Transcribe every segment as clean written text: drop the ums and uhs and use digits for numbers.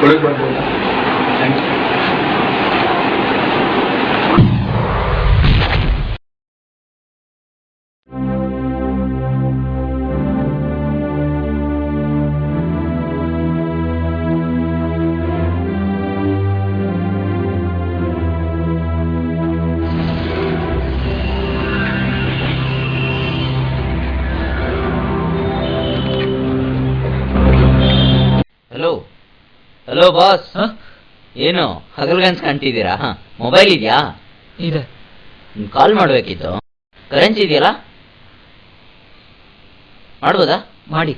ಒಳಗೆ ಬರ್ಬೋದಾ? Thank you. Hello boss. ಏನು ಹಗಲ್ಗನ್ಸ್ ಕಾಣ್ತಿದ್ದೀರಾ? ಮೊಬೈಲ್ ಇದೆಯಾ? ಇದೆ. ಕಾಲ್ ಮಾಡ್ಬೇಕಿತ್ತು. ಕರೆನ್ಸಿ ಇದೆಯಲ್ಲ, ಮಾಡ್ಬೋದಾ? ಮಾಡಿ.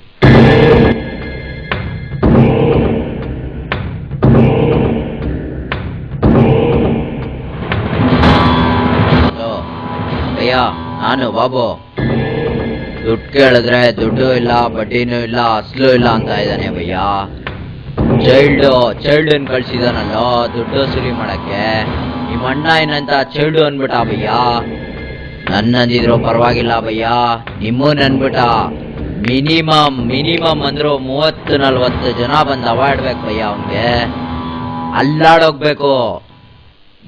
ಭಯ್ಯ, ನಾನು ಬಾಬು. ದುಡ್ಡು ಕೇಳಿದ್ರೆ ದುಡ್ಡು ಇಲ್ಲ, ಬಡ್ಡಿನೂ ಇಲ್ಲ, ಅಸ್ಲು ಇಲ್ಲ ಅಂತ ಇದ್ದಾನೆ ಭಯ್ಯ. ಚೈಲ್ಡ್ ಕಳ್ಸಿದಾನಲ್ಲ ದುಡ್ಡು ಸುಲಿ ಮಾಡಕ್ಕೆ. ನಿಮ್ಮ ಅಣ್ಣ ಏನಂತ ಚೈಲ್ಡ್ ಅನ್ಬಿಟ್ಟ ಭಯ್ಯ. ನನ್ನಂದಿದ್ರು ಪರವಾಗಿಲ್ಲ ಭಯ್ಯ, ನಿಮ್ಮನ್ ಅನ್ಬಿಟ್ಟ. ಮಿನಿಮಮ್ ಅಂದ್ರು 30-40 ಜನ ಬಂದು ಅವಾಡ್ಬೇಕು ಭಯ್ಯ. ಅವನ್ಗೆ ಅಲ್ಲಾಡೋಗ್ಬೇಕು.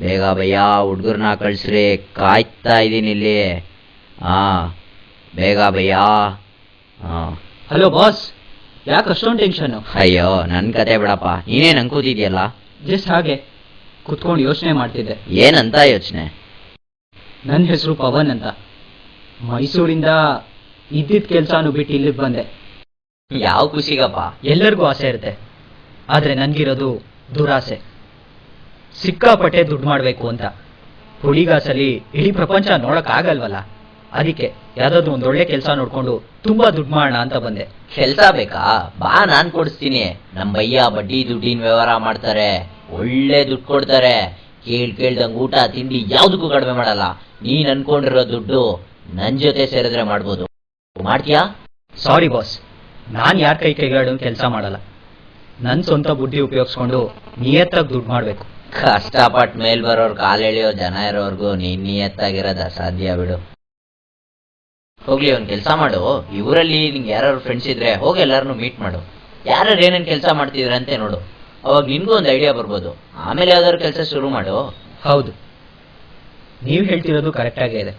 ಬೇಗ ಭಯ್ಯ, ಹುಡ್ಗರ್ನ ಕಳ್ಸ್ರಿ, ಕಾಯ್ತಾ ಇದೀನಿ ಇಲ್ಲಿ. ಬೇಗ ಭಯ್ಯ. ಹಲೋ ಬಾಸ್, ಯಾಕೆ ಅಷ್ಟೊಂದು ಟೆನ್ಷನ್? ಅಯ್ಯೋ, ನನ್ ಕತೆ ಬಿಡಪ್ಪ, ನೀನೇ ನಂಗೆ ಕೂತಿದ್ಯಲ್ಲ. ಜಸ್ಟ್ ಹಾಗೆ ಕುತ್ಕೊಂಡು ಯೋಚನೆ ಮಾಡ್ತಿದ್ದೆ. ಏನಂತ ಯೋಚನೆ? ನನ್ನ ಹೆಸರು ಪವನ್ ಅಂತ. ಮೈಸೂರಿಂದ ಇದ್ದಿದ್ದ ಕೆಲಸನೂ ಬಿಟ್ಟು ಇಲ್ಲಿಗೆ ಬಂದೆ. ಯಾವ ಖುಷಿಗಪ್ಪ? ಎಲ್ಲರಿಗೂ ಆಸೆ ಇರುತ್ತೆ, ಆದ್ರೆ ನನ್ಗಿರೋದು ದುರಾಸೆ. ಸಿಕ್ಕಾಪಟ್ಟೆ ದುಡ್ಡು ಮಾಡ್ಬೇಕು ಅಂತ. ಹುಳಿಗಾಸಲಿ ಇಡೀ ಪ್ರಪಂಚ ನೋಡಕ್ ಆಗಲ್ವಲ್ಲ, ಅದಕ್ಕೆ ಯಾವ್ದಾದ್ರು ಒಂದೊಳ್ಳೆ ಕೆಲಸ ನೋಡ್ಕೊಂಡು ತುಂಬಾ ದುಡ್ಡು ಮಾಡೋಣ ಅಂತ ಬಂದೆ. ಕೆಲ್ಸ ಬೇಕಾ? ಬಾ, ನಾನ್ ಕೊಡಿಸ್ತೀನಿ. ನಮ್ ಭಯ್ಯ ಬಡ್ಡಿ ದುಡ್ಡಿನ ವ್ಯವಹಾರ ಮಾಡ್ತಾರೆ, ಒಳ್ಳೆ ದುಡ್ಡು ಕೊಡ್ತಾರೆ. ಕೇಳ್ದಂಗ್ ಊಟ ತಿಂಡಿ ಯಾವ್ದಕ್ಕೂ ಕಡಿಮೆ ಮಾಡಲ್ಲ. ನೀನ್ ಅನ್ಕೊಂಡಿರೋ ದುಡ್ಡು ನನ್ ಜೊತೆ ಸೇರಿದ್ರೆ ಮಾಡ್ಬೋದು. ಮಾಡ್ತೀಯಾ? ಸಾರಿ ಬಾಸ್, ನಾನ್ ಯಾರ ಕೈಗಾಡು ಕೆಲಸ ಮಾಡಲ್ಲ. ನನ್ ಸ್ವಂತ ಬುದ್ಧಿ ಉಪಯೋಗಿಸ್ಕೊಂಡು ನಿಯತ್ತಾಗಿ ದುಡ್ಡು ಮಾಡ್ಬೇಕು. ಕಷ್ಟಪಟ್ಟ ಮೇಲ್ ಬರೋರ್ ಕಾಲ್ ಎಳೆಯೋ ಜನ ಇರೋರ್ಗು ನೀನ್ ನಿಯತ್ತಾಗಿರೋದು ಅಸಾಧ್ಯ ಬಿಡು. ಹೋಗ್ಲಿ, ಒಂದ್ ಕೆಲ್ಸ ಮಾಡು. ಈ ಊರಲ್ಲಿ ನಿಂಗೆ ಯಾರು ಫ್ರೆಂಡ್ಸ್ ಇದ್ರೆ ಹೋಗಿ ಎಲ್ಲಾರನು ಮೀಟ್ ಮಾಡು. ಯಾರು ಏನೇನ್ ಕೆಲಸ ಮಾಡ್ತಿದ್ರ ಅಂತೆ ನೋಡು. ಅವಾಗ ನಿನ್ಗೂ ಒಂದು ಐಡಿಯಾ ಬರ್ಬೋದು. ಆಮೇಲೆ ಯಾವ್ದಾದ್ರು ಕೆಲಸ ಶುರು ಮಾಡು. ಹೌದು, ನೀವು ಹೇಳ್ತಿರೋದು ಕರೆಕ್ಟ್ ಆಗೇ ಇದೆ.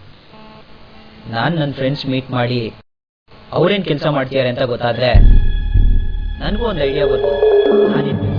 ನಾನು ನನ್ನ ಫ್ರೆಂಡ್ಸ್ ಮೀಟ್ ಮಾಡಿ ಅವ್ರೇನ್ ಕೆಲಸ ಮಾಡ್ತಿದ್ದಾರೆ ಅಂತ ಗೊತ್ತಾದ್ರೆ ನನಗೂ ಒಂದು ಐಡಿಯಾ ಬರ್ಬೋದು. ನಾನೇನ್ ಕೆಲಸ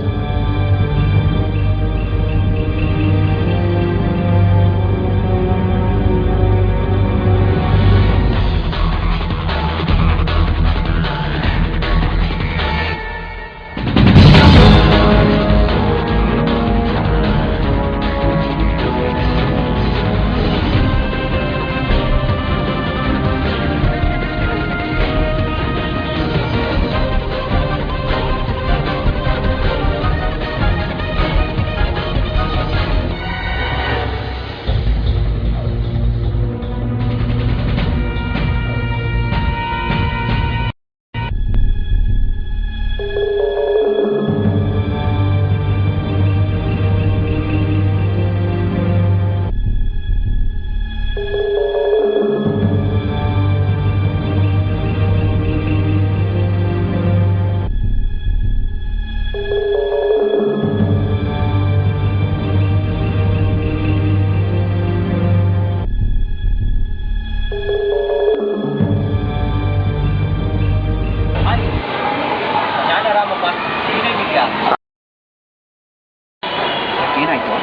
ಏನಾಯ್ತು?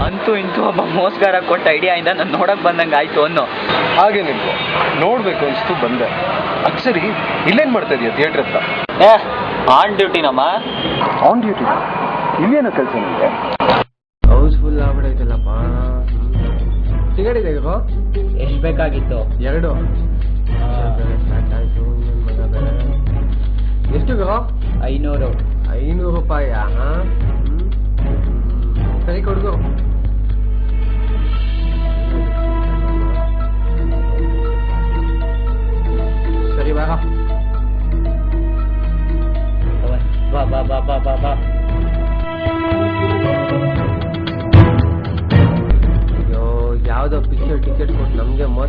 ಅಂತೂ ಇಂತೂ ಒಬ್ಬ ಮೋಸ್ಗಾರ ಕೊಟ್ಟ ಐಡಿಯಾಯಿಂದ ನಾನು ನೋಡಕ್ ಬಂದಂಗೆ ಆಯ್ತು ಅನ್ನೋ ಹಾಗೇನಿಲ್ವ, ನೋಡ್ಬೇಕು ಅನಿಸ್ತು ಬಂದೆ. ಅದು ಸರಿ, ಇಲ್ಲೇನ್ ಮಾಡ್ತಾ ಇದೀಯ ಥಿಯೇಟರ್ ಹತ್ರ? ಆನ್ ಡ್ಯೂಟಿನಮ್ಮ. On duty? ಇಲ್ಲೇನೋ ಕೆಲಸ ನಿಮಗೆ? ಹೌಸ್ಫುಲ್ ಆಗ್ಬಿಡೈತಲ್ಲಪ್ಪ. ಟಿಕೆಟ್ ಇದೆ ಗೋ? ಎಷ್ಟು ಬೇಕಾಗಿತ್ತು? 2. ಸ್ಟಾರ್ಟ್ ಆಯ್ತು. ಮಗ ಬೇಡ. ಎಷ್ಟು ಗೋ? 500. 500 ರೂಪಾಯಿ? ಸರಿ ಕೊಡ್ಗು. ಸರಿ ಬಾ ಬಾ ಬಾ ಬಾ ಬಾ ಬಾ ಬಾ.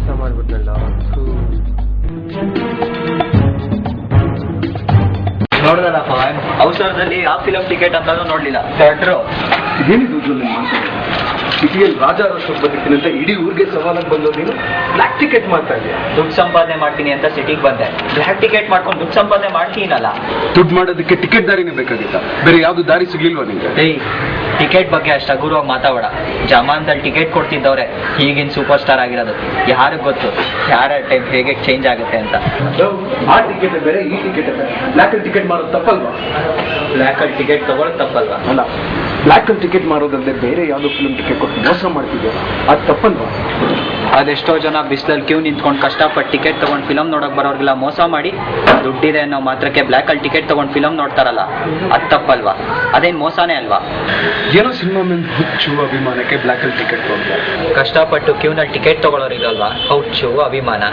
ಮೋಸ ಮಾಡ್ಬಿಟ್ನಲ್ಲ. ನೋಡ್ದಲ್ಲ ಪವನ್, ಅವಸರದಲ್ಲಿ ಆ ಫಿಲಮ್ ಟಿಕೆಟ್ ಅಂತಾನು ನೋಡ್ಲಿಲ್ಲ. ಥಿಯೇಟ್ರು ಇದೇನಿದು ನಿಮ್ಮ ಮಾತು? ಸಿಟಿಯಲ್ಲಿ ರಾಜ ಅರಸೋಕ್ ಬಂದಿರ್ತೀನಿ ಅಂತ ಇಡೀ ಊರಿಗೆ ಸವಾಲಾಗಿ ಬಂದವ್ರು ನೀನು ಬ್ಲ್ಯಾಕ್ ಟಿಕೆಟ್ ಮಾಡ್ತಾ ಇದೆಯಾ? ದುಡ್ಡು ಸಂಪಾದನೆ ಮಾಡ್ತೀನಿ ಅಂತ ಸಿಟಿಗೆ ಬಂದೆ. ಬ್ಲ್ಯಾಕ್ ಟಿಕೆಟ್ ಮಾಡ್ಕೊಂಡು ದುಡ್ಡು ಸಂಪಾದನೆ ಮಾಡ್ತೀನಲ್ಲ. ದುಡ್ಡು ಮಾಡೋದಕ್ಕೆ ಟಿಕೆಟ್ ದಾರಿನೇ ಬೇಕಾಗಿತ್ತ, ಬೇರೆ ಯಾವ್ದು ದಾರಿ ಸಿಗ್ಲಿಲ್ವಾ ನಿಂಗೆ? ಏಯ್, ಟಿಕೆಟ್ ಬಗ್ಗೆ ಅಷ್ಟು ಹಗುರವಾಗಿ ಮಾತಾಡ. ಜಮಾನ್ದಲ್ಲಿ ಟಿಕೆಟ್ ಕೊಡ್ತಿದ್ದವ್ರೆ ಈಗಿನ ಸೂಪರ್ ಸ್ಟಾರ್ ಆಗಿರೋದು. ಯಾರಿಗ್ ಗೊತ್ತು ಯಾರ ಟೈಮ್ ಹೇಗೆ ಚೇಂಜ್ ಆಗುತ್ತೆ ಅಂತ. ಆ ಟಿಕೆಟ್ ಬೇರೆ, ಈ ಟಿಕೆಟ್ ಬೇರೆ. ಬ್ಲ್ಯಾಕ್ ಅಲ್ಲಿ ಟಿಕೆಟ್ ಮಾಡೋದು ತಪ್ಪಲ್ವಾ? ಬ್ಲ್ಯಾಕ್ ಅಲ್ಲಿ ಟಿಕೆಟ್ ತಗೊಳ್ಳೋದು ತಪ್ಪಲ್ವಾ? ಅಲ್ಲ, ಬ್ಲ್ಯಾಕ್ ಅಲ್ಲಿ ಟಿಕೆಟ್ ಮಾಡೋದಂದ್ರೆ ಬೇರೆ ಯಾವ್ದೋ ಫಿಲ್ಮ್ ಟಿಕೆಟ್ ಕೊಟ್ಟು ಮೋಸ ಮಾಡ್ತಿದ್ಯಲ್ಲ, ಅದು ತಪ್ಪಲ್ವಾ? ಅದೆಷ್ಟೋ ಜನ ಬಿಸಿಲಲ್ಲಿ ಕ್ಯೂ ನಿಂತ್ಕೊಂಡು ಕಷ್ಟಪಟ್ಟು ಟಿಕೆಟ್ ತಗೊಂಡು ಫಿಲಮ್ ನೋಡಕ್ ಬರೋರ್ಗೆಲ್ಲ ಮೋಸ ಮಾಡಿ ದುಡ್ಡಿದೆ ಅನ್ನೋ ಮಾತ್ರಕ್ಕೆ ಬ್ಲ್ಯಾಕ್ ಅಲ್ಲಿ ಟಿಕೆಟ್ ತಗೊಂಡು ಫಿಲಮ್ ನೋಡ್ತಾರಲ್ಲ, ಅದು ತಪ್ಪಲ್ವಾ? ಅದೇನ್ ಮೋಸನೇ ಅಲ್ವಾ? ಏನೋ ಸಿನಿಮಾ ಮೇಲೆ ಹುಚ್ಚು ಅಭಿಮಾನಕ್ಕೆ ಬ್ಲ್ಯಾಕ್ ಅಲ್ಲಿ ಟಿಕೆಟ್ ತಗೊಂಡ್ರೆ ಕಷ್ಟಪಟ್ಟು ಕ್ಯೂನಲ್ಲಿ ಟಿಕೆಟ್ ತಗೊಳ್ಳೋರಿಗಲ್ವಾ ಹುಚ್ಚು ಅಭಿಮಾನ.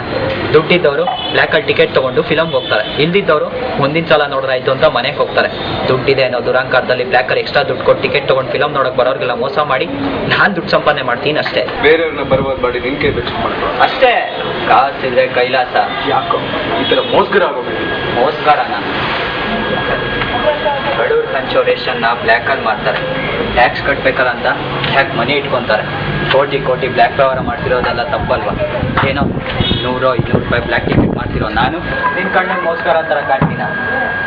ದುಡ್ಡಿದ್ದವರು ಬ್ಲ್ಯಾಕ್ ಅಲ್ಲಿ ಟಿಕೆಟ್ ತಗೊಂಡು ಫಿಲಮ್ ಹೋಗ್ತಾರೆ, ಇಲ್ದಿದ್ದವರು ಮುಂದಿನ ಸಲ ನೋಡ್ರಾಯ್ತು ಅಂತ ಮನೆಗೆ ಹೋಗ್ತಾರೆ. ದುಡ್ಡಿದೆ ಅನ್ನೋ ದುರಂಕಾರದಲ್ಲಿ ಬ್ಲ್ಯಾಕ್ ಅಲ್ಲಿ ಎಕ್ಸ್ಟ್ರಾ ದುಡ್ಡು ಕೊಟ್ಟು ಟಿಕೆಟ್ ತಗೊಂಡು ಫಿಲಮ್ ನೋಡಕ್ ಬರೋರ್ಗೆಲ್ಲ ಮೋಸ ಮಾಡಿ ನಾನ್ ದುಡ್ಡು ಸಂಪಾದನೆ ಮಾಡ್ತೀನಿ ಅಷ್ಟೇ. ಬೇರೆಯವ್ರನ್ನ ಬರುವಾಗ ಮಾಡಿ ನಿನ್ ಕೈ ಬೆಚ್ಚ ಮಾಡ್ಕೊ ಅಷ್ಟೇ. ಕಾಸಿದ್ರೆ ಕೈಲಾಸ. ಯಾಕೋ ಈ ತರ ಮೋಸ್ಗರ ಆಗೋಗ್ಬೇಕು? ಮೋಸ್ಗಾರನ ಬಡವ್ರ ಹಂಚೋ ರೇಷನ್ನ ಬ್ಲ್ಯಾಕ್ ಅಲ್ಲಿ ಮಾಡ್ತಾರೆ. ಟ್ಯಾಕ್ಸ್ ಕಟ್ಬೇಕಲ್ಲ ಅಂತ ಬ್ಲ್ಯಾಕ್ ಮನಿ ಇಟ್ಕೊಂತಾರೆ. ಕೋಟಿ ಕೋಟಿ ಬ್ಲ್ಯಾಕ್ ವ್ಯವಹಾರ ಮಾಡ್ತಿರೋದೆಲ್ಲ ತಪ್ಪಲ್ವಾ? ಏನೋ 100-200 ರೂಪಾಯಿ ಬ್ಲ್ಯಾಕ್ ಟಿಕೆಟ್ ಮಾಡ್ತಿರೋ ನಾನು ನಿನ್ ಕಣ್ಣಲ್ಲಿ ಮೋಸ್ಗಾರ ತರ ಕಾಣ್ತೀನ?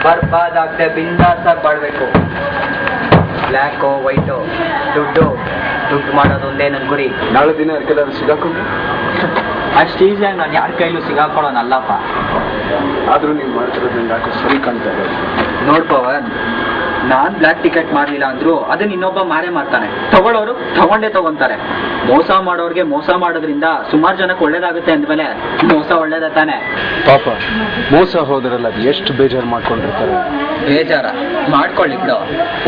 ಬರ್ಬಾದಾಗದೆ ಬಿಂದಾಸಾಗಿ ಬಾಳ್ಬೇಕು. ಬ್ಲ್ಯಾಕು ವೈಟು ದುಡ್ಡು ಮಾಡೋದು ಒಂದೇ ನನ್ ಗುರಿ. ನಾಳೆ ದಿನ ಯಾರಿಗೆಲ್ಲಾದ್ರು ಸಿಗಾಕೊಂಡು ಅಷ್ಟು ಈಸಿಯಾಗಿ ನಾನು ಯಾರ ಕೈಲೂ ಸಿಗಾಕೊಳ್ಳೋನಲ್ಲಪ್ಪ. ಆದ್ರೂ ನೀವು ಮಾಡ್ತಿರೋದು ನಂಗೆ ಯಾಕೋ ಸರಿ ಕಾಣ್ತಾ ಇರೋದು. ನೋಡ್ಪವನ್, ನಾನ್ ಬ್ಲ್ಯಾಕ್ ಟಿಕೆಟ್ ಮಾಡ್ಲಿಲ್ಲ ಅಂದ್ರು ಅದನ್ನ ಇನ್ನೊಬ್ಬ ಮಾರೇ ಮಾಡ್ತಾನೆ. ತಗೊಳ್ಳೋರು ತಗೊಂಡೇ ತಗೊಂತಾರೆ. ಮೋಸ ಮಾಡೋರ್ಗೆ ಮೋಸ ಮಾಡೋದ್ರಿಂದ ಸುಮಾರು ಜನಕ್ಕೆ ಒಳ್ಳೇದಾಗುತ್ತೆ ಅಂದ್ಮೇಲೆ ಮೋಸ ಒಳ್ಳೇದ ತಾನೆ? ಪಾಪ ಮೋಸ ಹೋದ್ರಲ್ಲ, ಅದು ಎಷ್ಟು ಬೇಜಾರು ಮಾಡ್ಕೊಂಡಿರ್ತಾರೆ. ಬೇಜಾರ ಮಾಡ್ಕೊಳ್ಳಿ ಬಿಡು.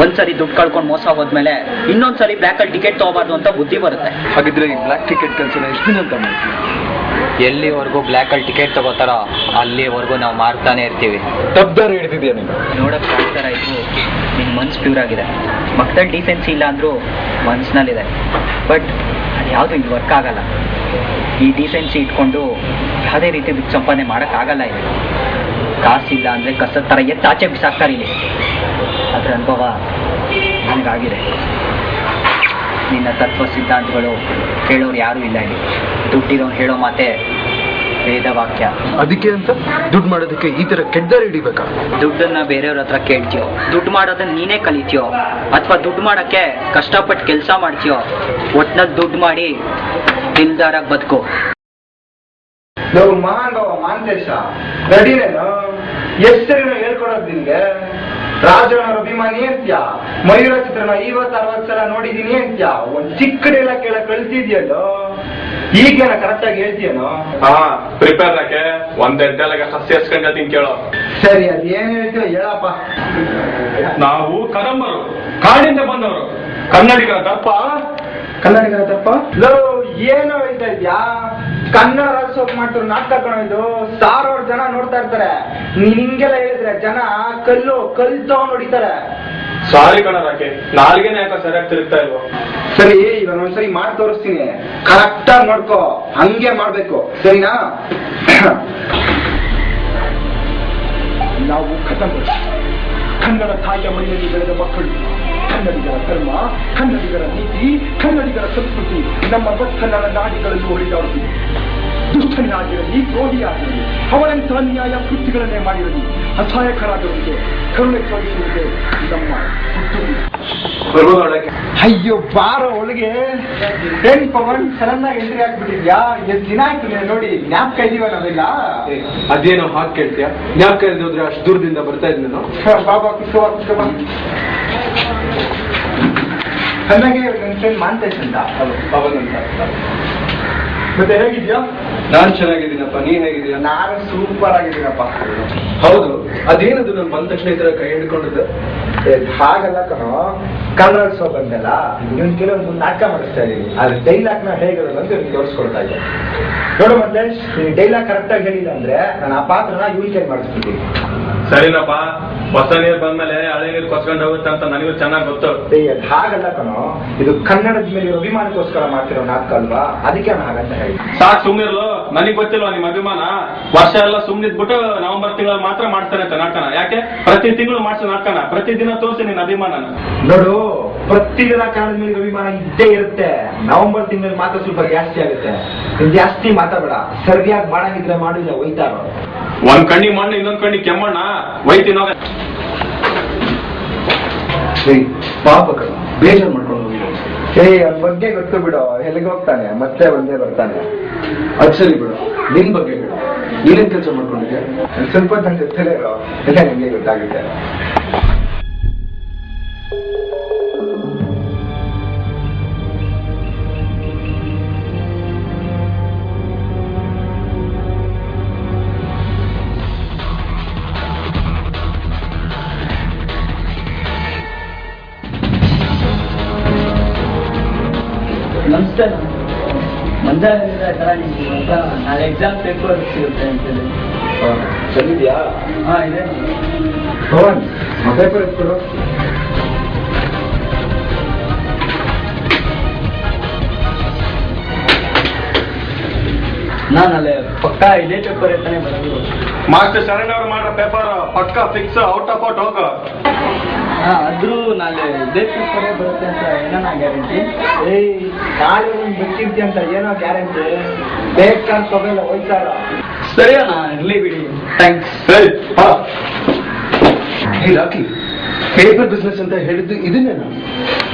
ಒಂದ್ಸರಿ ದುಡ್ಡು ಕಳ್ಕೊಂಡು ಮೋಸ ಹೋದ್ಮೇಲೆ ಇನ್ನೊಂದ್ಸರಿ ಬ್ಲ್ಯಾಕ್ ಅಲ್ಲಿ ಟಿಕೆಟ್ ತಗೋಬಾರ್ದು ಅಂತ ಬುದ್ಧಿ ಬರುತ್ತೆ. ಹಾಗಿದ್ರೆ ಈ ಬ್ಲ್ಯಾಕ್ ಟಿಕೆಟ್ ಕೆಲಸನ ಎಷ್ಟು ದಿನ ಅಂತ ಮಾಡ್ತೀವಿ? ಎಲ್ಲಿವರೆಗೂ ಬ್ಲ್ಯಾಕ್ ಅಲ್ಲಿ ಟಿಕೆಟ್ ತಗೋತಾರೋ ಅಲ್ಲಿವರೆಗೂ ನಾವು ಮಾರ್ತಾನೆ ಇರ್ತೀವಿ. ತಪ್ಪದಾರ ಹಿಡಿದಿದ್ಯಾ ನೀನು? ನೋಡಕ್ ಕಾಣ್ತಾರ ಇದು ನಿನ್ ಮನ್ಸು ಪ್ಯೂರ್ ಆಗಿದೆ. ಮಕ್ಕದಲ್ಲಿ ಡಿಸೆನ್ಸಿ ಇಲ್ಲ ಅಂದ್ರೂ ಮನ್ಸಿನಲ್ಲಿದೆ. ಬಟ್ ಅದು ಯಾವುದು ಇಲ್ಲಿ ವರ್ಕ್ ಆಗಲ್ಲ. ಈ ಡಿಸೆನ್ಸಿ ಇಟ್ಕೊಂಡು ಯಾವುದೇ ರೀತಿ ದುಡ್ಡು ಸಂಪಾದನೆ ಮಾಡೋಕ್ಕಾಗಲ್ಲ. ಇಲ್ಲಿ ಕಾಸಿಲ್ಲ ಅಂದರೆ ಕಸದ ಥರ ಆಚೆ ಬಿಸಾಕ್ತಾರೆ ಇಲ್ಲಿ. ಅದರ ಅನುಭವ ನನಗಾಗಿದೆ. ನಿನ್ನ ತತ್ವ ಸಿದ್ಧಾಂತಗಳು ಕೇಳೋರು ಯಾರೂ ಇಲ್ಲ ಇಲ್ಲಿ. ದುಡ್ಡಿರೋನು ಹೇಳೋ ಮಾತೆ ವೇದವಾಕ್ಯ. ಅದಕ್ಕೆ ಅಂತ ದುಡ್ಡು ಮಾಡೋದಕ್ಕೆ ಈ ತರ ಕೆಟ್ಟದಾರಿ ಹಿಡಿಬೇಕಾ? ದುಡ್ಡನ್ನ ಬೇರೆಯವ್ರ ಹತ್ರ ಕೇಳ್ತೀಯೋ, ದುಡ್ಡು ಮಾಡೋದನ್ನ ನೀನೇ ಕಲಿತೀಯೋ, ಅಥವಾ ದುಡ್ಡು ಮಾಡಕ್ಕೆ ಕಷ್ಟಪಟ್ಟು ಕೆಲಸ ಮಾಡ್ತೀಯೋ, ಒಟ್ನಲ್ಲಿ ದುಡ್ಡು ಮಾಡಿ ದಿಲ್ದಾರಾಗಿ ಬದುಕೋ. ನಾವು ಮಾಂತೇಶ ನಡೀರೇನು? ಎಷ್ಟರಿನ ಹೇಳ್ಕೊಡೋದು ನಿನ್ಗೆ? ರಾಜಣ್ಣವ್ರ ಅಭಿಮಾನಿ ಅಂತ್ಯ, ಮಯೂರ ಚಿತ್ರನ 50-60 ಸಲ ನೋಡಿದೀನಿ ಅಂತ್ಯ, ಒಂದ್ ಚಿಕ್ಕ ಡೈಲಾಗ್ ಕೇಳಕ್ ಕಳ್ಸಿದ್ಯಲ್ಲೋ. ಈಗೇನ ಕರೆಕ್ಟ್ ಆಗಿ ಹೇಳ್ತೀಯನೋ? ಪ್ರಿಪೇರ್ ಹಾಕೆ ಒಂದ್ ಡೈಲಾಗ್ ಅಷ್ಟ ಸೇರ್ಸ್ಕೊಂಡ್ತೀನಿ ಕೇಳೋ. ಸರಿ, ಅದೇನ್ ಹೇಳ್ತೀವ ಹೇಳಪ್ಪ. ನಾವು ಕರಂಬರು, ಕಾಡಿಂದ ಬಂದವರು, ಕನ್ನಡಿಗರ ದಪ್ಪ. ಕನ್ನಡಿಗರ ತಪ್ಪ ಲೋ, ಏನೋ ಹೇಳ್ತಾ ಇದ್ಯಾ? ಕನ್ನಡ ರಾಜ್ಯೋತ್ಸವ ಮಾಡ್ತಾರೆ ನಾಟಕ ಕಣೋ. 1000 ಜನ ನೋಡ್ತಾ ಇರ್ತಾರೆ. ನೀನ್ ಹಿಂಗೆಲ್ಲ ಹೇಳಿದ್ರೆ ಜನ ಕಲ್ಲು ತಗೊಂಡ್ ಹೊಡಿತಾರೆ. ಸಾರಿ ಕಣ ರಾಕೆ, ನಾಲ್ಗೆನೆ ಯಾಕ ಸರಿಯಾಗಿ ತಿರುಗ್ತಾ ಇಲ್ವೋ? ಸರಿ, ಇವಾಗ ಒಂದ್ಸರಿ ಮಾಡಿ ತೋರಿಸ್ತೀನಿ, ಕರೆಕ್ಟ್ ಆಗಿ ನೋಡ್ಕೋ. ಹಂಗೆ ಮಾಡ್ಬೇಕು, ಸರಿನಾ? ನಾವು ಕನ್ನಡ ತಾಯಿಯ ಮನೆಯಲ್ಲಿ ಬೆಳೆದ ಮಕ್ಕಳು. ಕನ್ನಡಿಗರ ಧರ್ಮ, ಕನ್ನಡಿಗರ ನೀತಿ, ಕನ್ನಡಿಗರ ಸಂಸ್ಕೃತಿ ನಮ್ಮ ಕನ್ನಡ ನಾಡಿಗಳಲ್ಲಿ ಹೊಡೆದಾಡುತ್ತಿದೆ. ದುಷ್ಟನೇ ಆಗಿರಲಿ, ದ್ರೋಹಿಯಾಗಿರಲಿ, ಅವರಂಥ ಅನ್ಯಾಯ ಕೃತ್ಯಗಳನ್ನೇ ಮಾಡಿರಲಿ, ಅಸಹಾಯಕರಾಗಿರುವುದೇ, ಕರುಣೆ ತೋರಿಸುವುದೇ ನಮ್ಮ ಅಯ್ಯೋ ಬಾರೋ ಒಳಗೆ. ಏನ್ ಪವನ್ ಸಡನ್ ಆಗಿ ಎಂಟ್ರಿ ಹಾಕ್ಬಿಟ್ಟಿದ್ಯಾ? ಎಷ್ಟು ದಿನ ಆಯ್ತು ನೀನು ನೋಡಿ, ಜ್ಞಾಪಕ ಇದೀವ ನಾವೆಲ್ಲ. ಅದೇನೋ ಹಾಗೆ ಕೇಳ್ತೀಯಾ? ಜ್ಞಾಪಕ ಇಲ್ದಿದ್ರೆ ಅಷ್ಟು ದೂರದಿಂದ ಬರ್ತಾ ಇದ್ ನಾನು. ಬಾಬಾ ಕುತ್ಕೋ. ಚೆನ್ನಾಗೆ ನನ್ನ ಫ್ರೆಂಡ್ ಮಾಂತೇಶ್ ಅಂತ ಅವನಂತ. ಮತ್ತೆ ಹೇಗಿದ್ಯಾ? ನಾನ್ ಚೆನ್ನಾಗಿದ್ದೀನಪ್ಪ, ನೀನ್ ಹೇಗಿದ್ದೀಯಾ? ನಾನು ಸೂಪರ್ ಆಗಿದ್ದೀನಪ್ಪ. ಹೌದು, ಅದೇನದು ನಾನು ಬಂದ ತಕ್ಷಣ ಈ ತರ ಕೈ ಹಿಡ್ಕೊಂಡಿದ್ದೆ? ಹಾಗಲ್ಲ ಕಣೋ, ಕನ್ನಡ ಶೋ ಬಂದಲ್ಲ, ಇವನ್ ಕೆಲವೊಂದು ನಾಟಕ ಮಾಡಿಸ್ತಾ ಇದೀನಿ. ಆದ್ರೆ ಡೈಲಾಗ್ ನ ಹೇಗಿರೋದು ಅಂತ ಇವ್ನಿಗೆ ತೋರಿಸ್ಕೊಡ್ತಾ ಇದ್ದೆ. ನೋಡು ಮಲ್ಲೇಶ್, ನೀನು ಡೈಲಾಗ್ ಕರೆಕ್ಟ್ ಆಗಿ ಹೇಳಿಲ್ಲ ಅಂದ್ರೆ ನಾನು ಆ ಪಾತ್ರನ ಇವನ್ ಕೈ ಮಾಡಿಸ್ಬಿಡ್ತೀನಿ. ಸರಿನಪ್ಪ, ಹೊಸ ನೀರು ಬಂದ್ಮೇಲೆ ಹಳೆ ನೀರು ಕೊಚ್ಕೊಂಡು ಹೋಗುತ್ತೆ ಅಂತ ನನಗೂ ಚೆನ್ನಾಗಿ ಗೊತ್ತು. ಹಾಗಲ್ಲ ಕಣೋ, ಇದು ಕನ್ನಡದ ಮೇಲೆ ಅಭಿಮಾನಕ್ಕೋಸ್ಕರ ಮಾಡ್ತಿರೋ ನಾಟಕ ಅಲ್ವಾ, ಅದಕ್ಕೆ ನಾನು ಹಾಗಂತ ಹೇಳಿ. ಸಾಕು ಸುಮ್ನಿರ್ಲು, ನನಗ್ ಗೊತ್ತಿಲ್ವಾ ನಿಮ್ಮ ಅಭಿಮಾನ? ವರ್ಷ ಎಲ್ಲ ಸುಮ್ನಿದ್ಬಿಟ್ಟು ನವೆಂಬರ್ ತಿಂಗಳಲ್ಲಿ ಮಾತ್ರ ಮಾಡ್ತಾನೆ ಅಂತ ನಾಟಕನ. ಯಾಕೆ ಪ್ರತಿ ತಿಂಗಳು ಮಾಡ್ಸೋ ನಾಟಕನ ಪ್ರತಿದಿನ ತೋರಿಸಿ ನಿನ್ನ ಅಭಿಮಾನನ. ನೋಡು, ಪ್ರತಿದಿನ ಕನ್ನಡದ ಮೇಲೆ ಅಭಿಮಾನ ಇದ್ದೇ ಇರುತ್ತೆ. ನವೆಂಬರ್ ತಿಂಗಳಲ್ಲಿ ಮಾತ್ರ ಸ್ವಲ್ಪ ಜಾಸ್ತಿ ಆಗುತ್ತೆ. ನೀನ್ ಜಾಸ್ತಿ ಮಾತಾಡಬೇಡ, ಸರಿಯಾಗಿ ಮಾಡಂಗಿದ್ರೆ ಮಾಡಿಲ್ಲ ಒಯ್ತಾರೋ. ಒಂದ್ ಕಣ್ಣಿ ಮಣ್ಣು ಇನ್ನೊಂದ್ ಕಣ್ಣಿ ಕೆಮ್ಮಣ್ಣ ಒಯ್ತೀನೋ. ಪಾಪ ಕಣ, ಬೇಜಾರು ಮಾಡ್ಕೊಂಡು ಹೋಗಿಲ್ಲ. ಅವ್ನ ಬಗ್ಗೆ ಗೊತ್ತು ಬಿಡು, ಎಲ್ಲಿಗೆ ಹೋಗ್ತಾನೆ ಮತ್ತೆ ಒಂದೇ ಬರ್ತಾನೆ. ಅದ್ ಸರಿ ಬಿಡು, ನಿನ್ ಬಗ್ಗೆ ಹೇಳು, ಏನೇನ್ ಕೆಲಸ ಮಾಡ್ಕೊಂಡಿದ್ಯಾ? ಸ್ವಲ್ಪ ನನ್ ಜೊತೆಲೇ ಇರೋ, ಎಲ್ಲ ನಿಮ್ಗೆ ಗೊತ್ತಾಗುತ್ತೆ. ನಮಸ್ತೆ. ನಾಳೆ ಎಕ್ಸಾಮ್ ಪೇಪರ್ ಸಿಗುತ್ತೆ ಅಂತೇಳಿ. ಸರಿದ್ಯಾ? ಹಾ, ಇದೆ. ಭವನ್, ಪೇಪರ್ ಎತ್ಕೊಡು. ನಾನಲ್ಲೇ ಪಕ್ಕ ಇದೇ ಪೇಪರ್ ಎತ್ತಾನೆ ಬರೋದು. ಮಾಸ್ಟರ್ ಶರಣ್ ಅವ್ರು ಮಾಡೋ ಪೇಪರ್ ಪಕ್ಕ ಫಿಕ್ಸ್, ಔಟ್ ಆಫ್ ಔಟ್ ಹೋಗ. ಆದ್ರೂ ನಾಳೆ ಇದೇ ಪೇಪರೇ ಬರುತ್ತೆ ಅಂತ ಏನೋ ಗ್ಯಾರಂಟಿ? ನಾಳೆ ಒಂದು ಬಿಟ್ಟಿರ್ತಿ ಅಂತ ಏನೋ ಗ್ಯಾರಂಟಿ? ಬೇಕಾದ ತಗೊಳ್ಳ ಹೋಯ್ತಾರ. ಸರಿ ಅಣ್ಣ, ಇರ್ಲಿ ಬಿಡಿ. ಥ್ಯಾಂಕ್ಸ್. ಸರಿ ಬಾ. ಹೇ ರಾಕಿ, ಪೇಪರ್ ಬಿಸ್ನೆಸ್ ಅಂತ ಹೇಳಿದ್ದು ಇದನ್ನೇನ?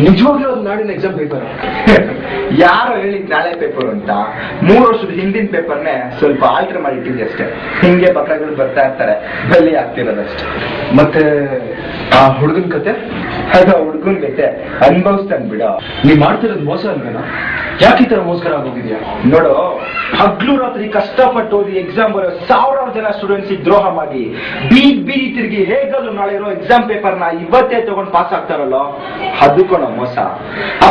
ನಿಜವಾಗ್ಲೂ ಅದು ನಾಡಿನ ಎಕ್ಸಾಮ್ ಪೇಪರ್? ಯಾರೋ ಹೇಳಿದ್ ನಾಳೆ ಪೇಪರ್ ಅಂತ. 3 ವರ್ಷದ ಹಿಂದಿನ ಪೇಪರ್ನೇ ಸ್ವಲ್ಪ ಆಲ್ಟರ್ ಮಾಡಿ ಇಟ್ಟಿದ್ದೆ ಅಷ್ಟೇ. ಹಿಂಗೆ ಪಕ್ಕಗಳು ಬರ್ತಾ ಇರ್ತಾರೆ, ಬಲಿ ಆಗ್ತಿರೋದಷ್ಟೇ. ಮತ್ತೆ ಆ ಹುಡುಗನ ಕತೆ? ಅದು ಹುಡುಗನ್ ಗತೆ ಅನುಭವಿಸ್ತಾನೆ ಬಿಡ. ನೀ ಮಾಡ್ತಿರೋದು ಮೋಸ ಅಲ್ವೇನಾ? ಯಾಕೆ ಈ ತರ ಮೋಸ್ಕರ ಆಗೋಗಿದ್ಯಾ? ನೋಡು, ಹಗ್ಲು ರಾತ್ರಿ ಕಷ್ಟಪಟ್ಟು ಓದಿ ಎಕ್ಸಾಮ್ ಬರೋ ಸಾವಿರಾರು ಜನ ಸ್ಟೂಡೆಂಟ್ಸ್ ದ್ರೋಹ ಮಾಡಿ ಬೀದಿ ತಿರುಗಿ ಹೇಗಲ್ಲೂ ನಾಳೆ ಇರೋ ಎಕ್ಸಾಮ್ ಪೇಪರ್ನ ಇವತ್ತೇ ತಗೊಂಡು ಪಾಸ್ ಆಗ್ತಾರಲ್ಲ, ಅದಕ್ಕೂ ನಾವು ಮೋಸ.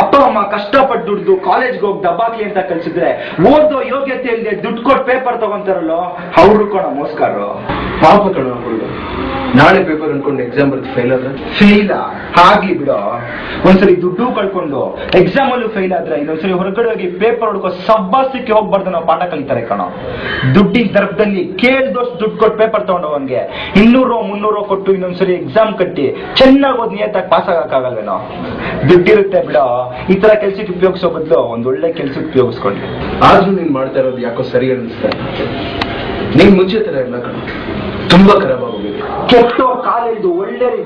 ಅಪ್ಪ ಅಮ್ಮ ಕಷ್ಟಪಟ್ಟು ದುಡ್ದು ಕಾಲೇಜ್ಗೆ ಹೋಗಿ ದಬ್ಬಾಕಿ ಅಂತ ಕಲ್ಸಿದ್ರೆ ಓದೋ ಯೋಗ್ಯತೆ ಇಲ್ಲದೆ ದುಡ್ಡು ಕೊಟ್ಟು ಪೇಪರ್ ತಗೊಂತಾರಲ್ಲ, ಅವ್ರಿಗೂ ನಾವು ಮೋಸ್ಕಾರರು. ಪಾಪ ಕಣ ಹುಡುಗ, ನಾಳೆ ಪೇಪರ್ ಅನ್ಕೊಂಡು ಎಕ್ಸಾಮ್ ಬರ್ದು ಫೇಲ್ ಆದ್ರೆ? ಫೇಲ್ ಆಗ್ಲಿ ಬಿಡೋ. ಒಂದ್ಸರಿ ದುಡ್ಡು ಕಳ್ಕೊಂಡು ಎಕ್ಸಾಮ್ ಅಲ್ಲೂ ಫೇಲ್ ಆದ್ರೆ ಇನ್ನೊಂದ್ಸರಿ ಹೊರಗಡೆ ಹೋಗಿ ಪೇಪರ್ ಹುಡ್ಕೋ ಸಬ್ಬಾಸಕ್ಕೆ ಹೋಗ್ಬಾರ್ದು ನಾವು ಪಾಠ ಕಲಿತಾರೆ ಕಣೋ. ದುಡ್ಡಿನ ದರದಲ್ಲಿ ಕೇಳ್ದಷ್ಟು ದುಡ್ಡು ಕೊಟ್ಟು ಪೇಪರ್ ತಗೊಂಡವನ್ಗೆ 200 300 ಕೊಟ್ಟು ಇನ್ನೊಂದ್ಸರಿ ಎಕ್ಸಾಮ್ ಕಟ್ಟಿ ಚೆನ್ನಾಗಿ ಓದ್ ನಿಯತ್ತಾಗಿ ಪಾಸ್ ಆಗಕ್ಕಾಗಲ್ವೇನೋ? ದುಡ್ಡಿರುತ್ತೆ ಬಿಡೋ. ಈ ತರ ಕೆಲ್ಸಕ್ಕೆ ಉಪಯೋಗಿಸೋ ಬದಲು ಒಂದ್ ಒಳ್ಳೆ ಕೆಲ್ಸಕ್ಕೆ ಉಪಯೋಗಿಸ್ಕೊಂಡ್ವಿ. ಆದ್ರೂ ನೀನ್ ಮಾಡ್ತಾ ಇರೋದು ಯಾಕೋ ಸರಿ ಅನಿಸ್ತಾ ಇಲ್ಲ. ನೀನ್ ಮುಂಚೆ ತರ ಇಲ್ಲ ಕಣ, ತುಂಬಾ ಖರಾಬ್ ಆಗೋಗಿದೆ. ಕೆಟ್ಟೋ ಕಾಲೇಜು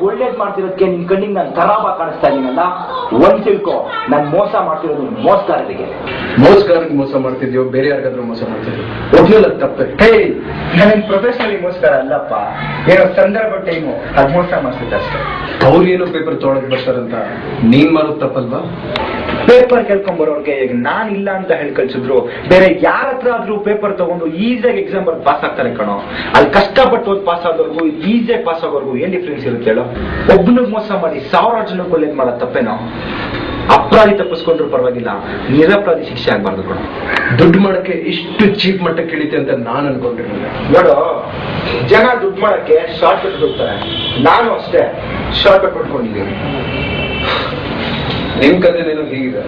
ಒಳ್ಳೇದ್ ಮಾಡ್ತಿರೋದಕ್ಕೆ ನಿನ್ ಕಣ್ಣಿಗೆ ನಾನು ಖರಾಬ ಕಾಣಿಸ್ತಾ ಇದೀನಲ್ಲ, ಒಂದ್ ತಿಳ್ಕೊ, ನಾನ್ ಮೋಸ ಮಾಡ್ತಿರೋದು ಮೋಸಗಾರರಿಗೆ. ಮೋಸಗಾರರಿಗೆ ಮೋಸ ಮಾಡ್ತಿದ್ಯೋ ಬೇರೆ ಯಾರಿಗಾದ್ರೂ ಮೋಸ ಮಾಡ್ತಿದ್ಯೋ? ಒಟ್ನಲ್ಲಿ ಅದು ತಪ್ಪೆ. ಹೇ, ನಾನೇನ್ ಪ್ರೊಫೆಷನಲಿ ಮೋಸಗಾರ ಅಲ್ಲಪ್ಪ. ಏನೋ ಸಂದರ್ಭ ಟೈಮು ಅದ್ ಮೋಸ ಮಾಡ್ತಿದ್ದೆ ಅಷ್ಟೇ. ಅವ್ರೇನೋ ಪೇಪರ್ ತೊಗೊಳಕ್ ಬರ್ತಾರಂತ ನೀನ್ ಮಾಡೋದು ತಪ್ಪಲ್ವಾ? ಪೇಪರ್ ಕೇಳ್ಕೊಂಬರೋರ್ಗೆ ಈಗ ನಾನ್ ಇಲ್ಲ ಅಂತ ಹೇಳಿ ಕಳ್ಸಿದ್ರು ಬೇರೆ ಯಾರ ಹತ್ರ ಆದ್ರೂ ಪೇಪರ್ ತಗೊಂಡು ಈಸಿಯಾಗಿ ಎಕ್ಸಾಮ್ ಬರ್ದು ಪಾಸ್ ಆಗ್ತಾರೆ ಕಣೋ. ಅಲ್ಲಿ ಕಷ್ಟಪಟ್ಟು ಓದ್ ಪಾಸ್ ಆದವ್ರಿಗೂ ಈಸಿಯಾಗಿ ಪಾಸ್ ಆಗೋರ್ಗು ಏನ್ ಡಿಫ್ರೆನ್ಸ್ ಇರುತ್ತೆ ಹೇಳೋ? ಒಬ್ಬನಿಗೆ ಮೋಸ ಮಾಡಿ 1000 ಜನಕ್ಕೆ ಒಳ್ಳೇದ್ ಮಾಡೋದು ತಪ್ಪೇನೋ? ಅಪರಾಧಿ ತಪ್ಪಿಸ್ಕೊಂಡ್ರು ಪರವಾಗಿಲ್ಲ, ನಿರಪರಾಧಿ ಶಿಕ್ಷೆ ಆಗ್ಬಾರ್ದು ಕಣೋ. ದುಡ್ಡು ಮಾಡಕ್ಕೆ ಇಷ್ಟು ಚೀಪ್ ಮಟ್ಟಕ್ಕೆ ಇಳಿತೆ ಅಂತ ನಾನ್ ಅನ್ಕೊಂಡಿರ್ಲಿಲ್ಲ. ನೋಡು, ಜನ ದುಡ್ಡು ಮಾಡಕ್ಕೆ ಶಾರ್ಟ್ ಕಟ್ ಹೋಗ್ತಾರೆ. ನಾನು ಅಷ್ಟೇ ಶಾರ್ಟ್ ಕಟ್ ಕೊಟ್ಕೊಂಡಿದ್ದೀನಿ. ನಿಮ್ ಕಥೆನೇನೋ ಹೀಗಿದೆ.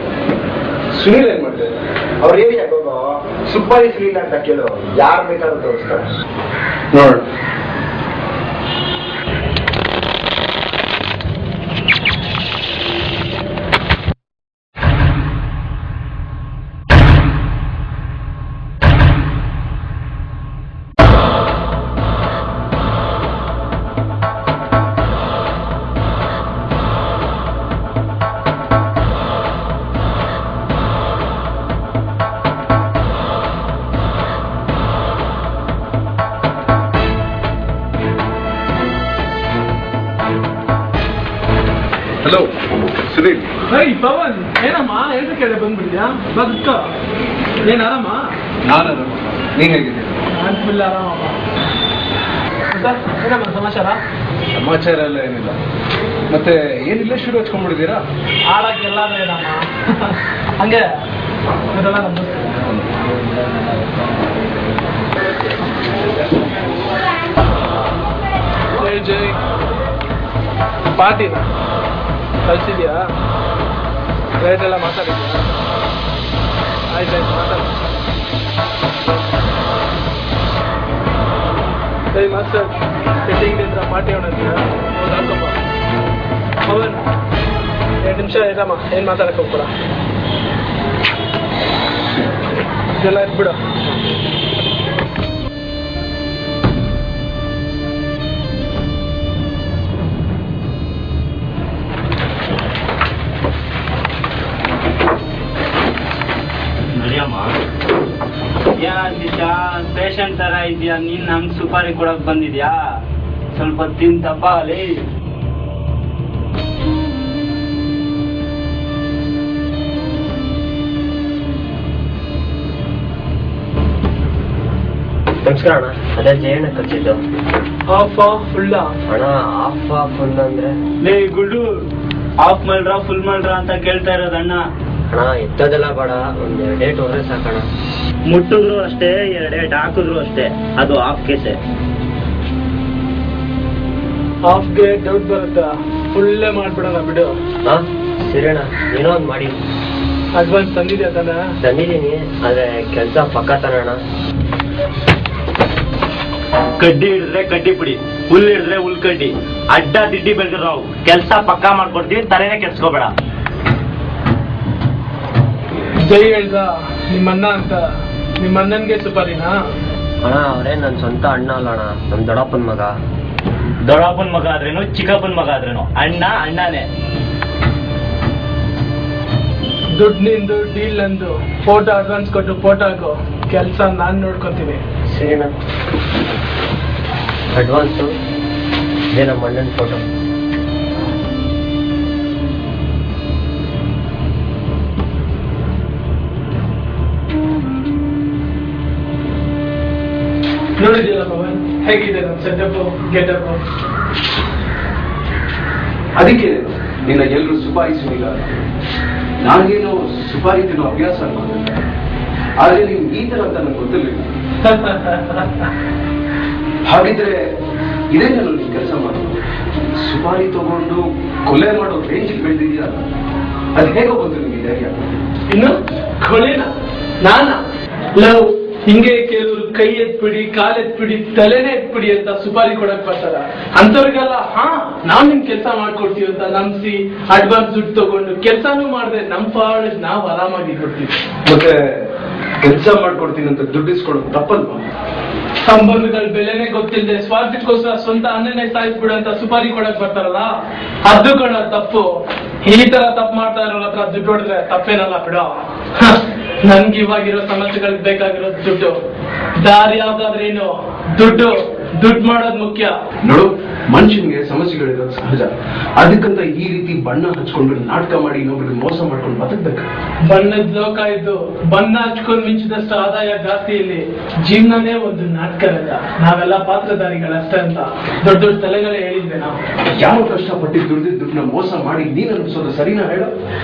ಸುನೀಲ್ ಏನ್ ಮಾಡ್ತಾರೆ? ಅವ್ರು ಏರಿಯಾಗ ಹೋಗೋ ಸುಪಾರಿ ಸುನೀಲ್ ಅಂತ ಕೇಳೋ, ಯಾರು ಬೇಕಾದ್ರೂ ತೋರಿಸ್ತಾರೆ. ನೋಡ, ಹಲೋ ಸುನೀಲ್. ಪವನ್, ಏನಮ್ಮ ಎಲ್ರು ಕೇಳಿ ಬಂದ್ಬಿಟ್ಟಿದ್ಯಾ? ಬದುಕ ಏನ್ ಆರಾಮ? ನಾನು ಆರಾಮ, ನೀನ್ ಹೇಗಿದ್ದೀಯ? ನಾನು ಫುಲ್ ಆರಾಮಮ್ಮ. ಏನಮ್ಮ ಸಮಾಚಾರ? ಸಮಾಚಾರ ಎಲ್ಲ ಏನಿಲ್ಲ. ಮತ್ತೆ ಏನಿಲ್ಲ ಶುರು ಹಚ್ಕೊಂಡ್ಬಿಟ್ಟಿದ್ದೀರಾ? ಆಡಕ್ಕೆ ಎಲ್ಲಾದ್ರೆ ನಮ್ಮ ಹಂಗೆ ಇದೆಲ್ಲ ನಮ್ದು. ಜೈ ಪಾರ್ಟಿನ ಕಳ್ಸಿದ್ಯಾ? ರೇಟ್ ಎಲ್ಲ ಮಾತಾಡಿದ್ಯಾ? ಆಯ್ತಾಯ್ತು ಮಾತಾಡಿ. ಸರಿ ಮಾಸ್ಟರ್ ಸೆಟ್ಟಿಂಗ್ ಹತ್ರ ಪಾರ್ಟಿ ಹೊಣದ್ಯಾ? ಹಾಕಪ್ಪ ಪವನ್ 2 ನಿಮಿಷ ಇರಮ್ಮ, ಏನು ಮಾತಾಡಕ್ಕೆ ಹೋಗ್ಬೇಡ, ಇದೆಲ್ಲ ಇದ್ಬಿಡು. ಪೇಷಂಟ್ ತರ ಇದೆಯಾ ನೀನ್? ನಮ್ಗೆ ಸುಪಾರಿ ಕೊಡಕ್ ಬಂದಿದ್ಯಾ? ಸ್ವಲ್ಪ ತಿಂತಪ್ಪ ಅಲ್ಲಿ. ನಮಸ್ಕಾರ ಅಣ್ಣ, ಅದೇ ಜಯಣ್ಣ ಕಚ್ಚಿದ್ದು. ಹಾಫ್ ಫುಲ್ಲ ಅಣ್ಣ ಹಾಫ್ ಫುಲ್ ಅಂದ್ರೆ ಲೇ ಗುಡ್ಡು, ಹಾಫ್ ಮಾಡ್ರ ಫುಲ್ ಮಾಡ್ರ ಅಂತ ಕೇಳ್ತಾ ಇರೋದು ಅಣ್ಣ. ಅಣ್ಣ ಎತ್ತದೆಲ್ಲ ಬೇಡ, ಒಂದ್ 2 ಡೇಟ್ ಹೋದ್ರೆ ಸಾಕಣ. ಮುಟ್ಟಿದ್ರು ಅಷ್ಟೇ, 2 ಡೇಟ್ ಹಾಕಿದ್ರು ಅಷ್ಟೇ, ಅದು ಹಾಫ್ ಕೇಸೆ. ಹಾಫ್ಗೆ ಡೌಟ್ ಬರುತ್ತಾ? ಫುಲ್ಲೇ ಮಾಡ್ಬಿಡೋಣ ಬಿಡು. ಹಾ ಸರಿ ಅಣ್ಣ, ಏನೋ ಒಂದ್ ಮಾಡಿ. ಅಡ್ವಾನ್ಸ್ ತಂದಿದ್ಯಾ ತಾನ? ತಂದಿದ್ದೀನಿ, ಆದ್ರೆ ಕೆಲ್ಸ ಪಕ್ಕ ತಾನಣ್ಣ. ಕಡ್ಡಿ ಹಿಡಿದ್ರೆ ಕಡ್ಡಿ ಪುಡಿ, ಹುಲ್ ಹಿಡಿದ್ರೆ ಹುಲ್ ಕಡ್ಡಿ, ಅಡ್ಡ ದಿಡ್ಡಿ ಬೆಳೆದ್ರು ನಾವು ಕೆಲ್ಸ ಪಕ್ಕ ಮಾಡ್ಕೊಡ್ತೀವಿ, ತಲೆನೇ ಕೆಡ್ಸ್ಕೋಬೇಡ. ಜೈ ಹೇಳ್ದ ನಿಮ್ಮಣ್ಣ ಅಂತ, ನಿಮ್ಮಣ್ಣನ್ಗೆ ಸುಪಾರಿನಾ? ಅಣ್ಣ ಅವರೇ ನನ್ ಸ್ವಂತ ಅಣ್ಣ ಅಲ್ಲ ಅಣ್ಣ, ನಮ್ ದೊಡ್ಡಪ್ಪನ ಮಗ. ದೊಡ್ಡಪ್ಪನ ಮಗ ಆದ್ರೇನು ಚಿಕ್ಕಪ್ಪನ ಮಗ ಆದ್ರೇನು ಅಣ್ಣ ಅಣ್ಣನೇ. ದುಡ್ಡು ನಿಂದು, ಡೀಲ್ ನಂದು. ಫೋಟೋ ಅಡ್ವಾನ್ಸ್ ಕೊಟ್ಟು ಫೋಟೋ ಹಾಕು, ಕೆಲಸ ನಾನ್ ನೋಡ್ಕೊತೀನಿ. ಸರಿನಾ? ಅಡ್ವಾನ್ಸು ಇದೇ ನಮ್ಮ ಅಣ್ಣನ ಫೋಟೋ. ನೋಡಿದ್ಯಲ್ಲ ಪವನ್, ಹೇಗಿದೆ ನಮ್ಮ ಸೆಟಪ್ ಗೆಟಪ್? ಅದಕ್ಕೆ ನಿನ್ನ ಎಲ್ಲರೂ ಸುಪಾರಿಸುವಿಲ್ಲ. ನನಗೇನು ಸುಪಾರಿ ತಿನ್ನೋ ಅಭ್ಯಾಸ ಅನ್ಕೊಂಡಿದ್ದೆ, ಆದ್ರೆ ನೀವು ಈ ತರ ಅಂತ ನನಗೆ ಗೊತ್ತಿರಲಿಲ್ಲ. ಹಾಗಿದ್ರೆ ಇದೇ ನಾನು ನೀನು ಕೆಲಸ ಮಾಡೋದು, ಸುಪಾರಿ ತಗೊಂಡು ಕೊಲೆ ಮಾಡೋ ರೇಂಜಿಗೆ ಬೆಳೆದಿದ್ಯಾ? ಅದು ಹೇಗೋ ಬಂತು ನಿಮಗೆ ಧೈರ್ಯ? ಇನ್ನು ಕೊಲೆನ ನಾನಾ? ಲವ್ ಹಿಂಗೆ ಕೆಲವರು ಕೈ ಎತ್ಬಿಡಿ, ಕಾಲ್ ಎತ್ಬಿಡಿ, ತಲೆನೇ ಎತ್ಬಿಡಿ ಅಂತ ಸುಪಾರಿ ಕೊಡಕ್ ಬರ್ತಾರ. ಅಂತವ್ರಿಗೆಲ್ಲ ನಾವ್ ನಿಮ್ ಕೆಲಸ ಮಾಡ್ಕೊಡ್ತೀವಿ ಅಂತ ನಂಬಿಸಿ ಅಡ್ವಾನ್ಸ್ ದುಡ್ಡು ತಗೊಂಡು ಕೆಲ್ಸಾನು ಮಾಡ್ದೆ ನಮ್ ಪಾಡಿಗೆ ನಾವ್ ಆರಾಮಾಗಿ ಕೊಡ್ತೀವಿ. ಮತ್ತೆ ಕೆಲಸ ಮಾಡ್ಕೊಡ್ತೀನಿ ಅಂತ ದುಡ್ಡಿಸ್ಕೊಡೋದು ತಪ್ಪಲ್ವಾ? ಸಂಬಂಧಗಳ ಬೆಲೆನೇ ಗೊತ್ತಿಲ್ಲದೆ ಸ್ವಾರ್ಥಕ್ಕೋಸ್ಕರ ಸ್ವಂತ ಅನ್ನನೇ ಸಾಯಿಸ್ಬಿಡು ಅಂತ ಸುಪಾರಿ ಕೊಡಕ್ ಬರ್ತಾರಲ್ಲ, ಅದು ಕಣ ತಪ್ಪು. ಈ ತರ ತಪ್ಪು ಮಾಡ್ತಾ ಇರೋರ ಹತ್ರ ದುಡ್ಡು ಹೊಡೆದ್ರೆ ತಪ್ಪೇನಲ್ಲ ಬಿಡೋ. ನನ್ಗೆ ಇವಾಗಿರೋ ಸಮಸ್ಯೆಗಳಿಗೆ ಬೇಕಾಗಿರೋದು ದುಡ್ಡು. ದಾರಿ ಯಾವ್ದಾದ್ರೇನು, ದುಡ್ಡು ಮಾಡೋದ್ ಮುಖ್ಯ. ನೋಡು, ಮನುಷ್ಯನಿಗೆ ಸಮಸ್ಯೆಗಳಿರೋದು ಸಹಜ. ಅದಕ್ಕಂತ ಈ ರೀತಿ ಬಣ್ಣ ಹಚ್ಕೊಂಡು ನಾಟಕ ಮಾಡಿ ಇನ್ನೊಬ್ರಿಗೆ ಮೋಸ ಮಾಡ್ಕೊಂಡು ಬದುಕ್ಬೇಕು. ಬಣ್ಣದ ಲೋಕ ಇದ್ದು ಬಣ್ಣ ಹಚ್ಕೊಂಡು ಮಿಂಚಿದಷ್ಟು ಆದಾಯ ಜಾಸ್ತಿ. ಇಲ್ಲಿ ಜೀವನನೇ ಒಂದು ನಾಟಕದ, ನಾವೆಲ್ಲ ಪಾತ್ರಧಾರಿಗಳಷ್ಟೇ ಅಂತ ದೊಡ್ಡ ದೊಡ್ಡ ತಲೆಗಳೇ ಹೇಳಿದ್ವಿ ನಾವು. ಯಾವ ಕಷ್ಟಪಟ್ಟು ದುಡ್ಡನ್ನ ಮೋಸ ಮಾಡಿ ನೀನು ಅನ್ಸೋದು ಸರಿನಾ ಹೇಳು?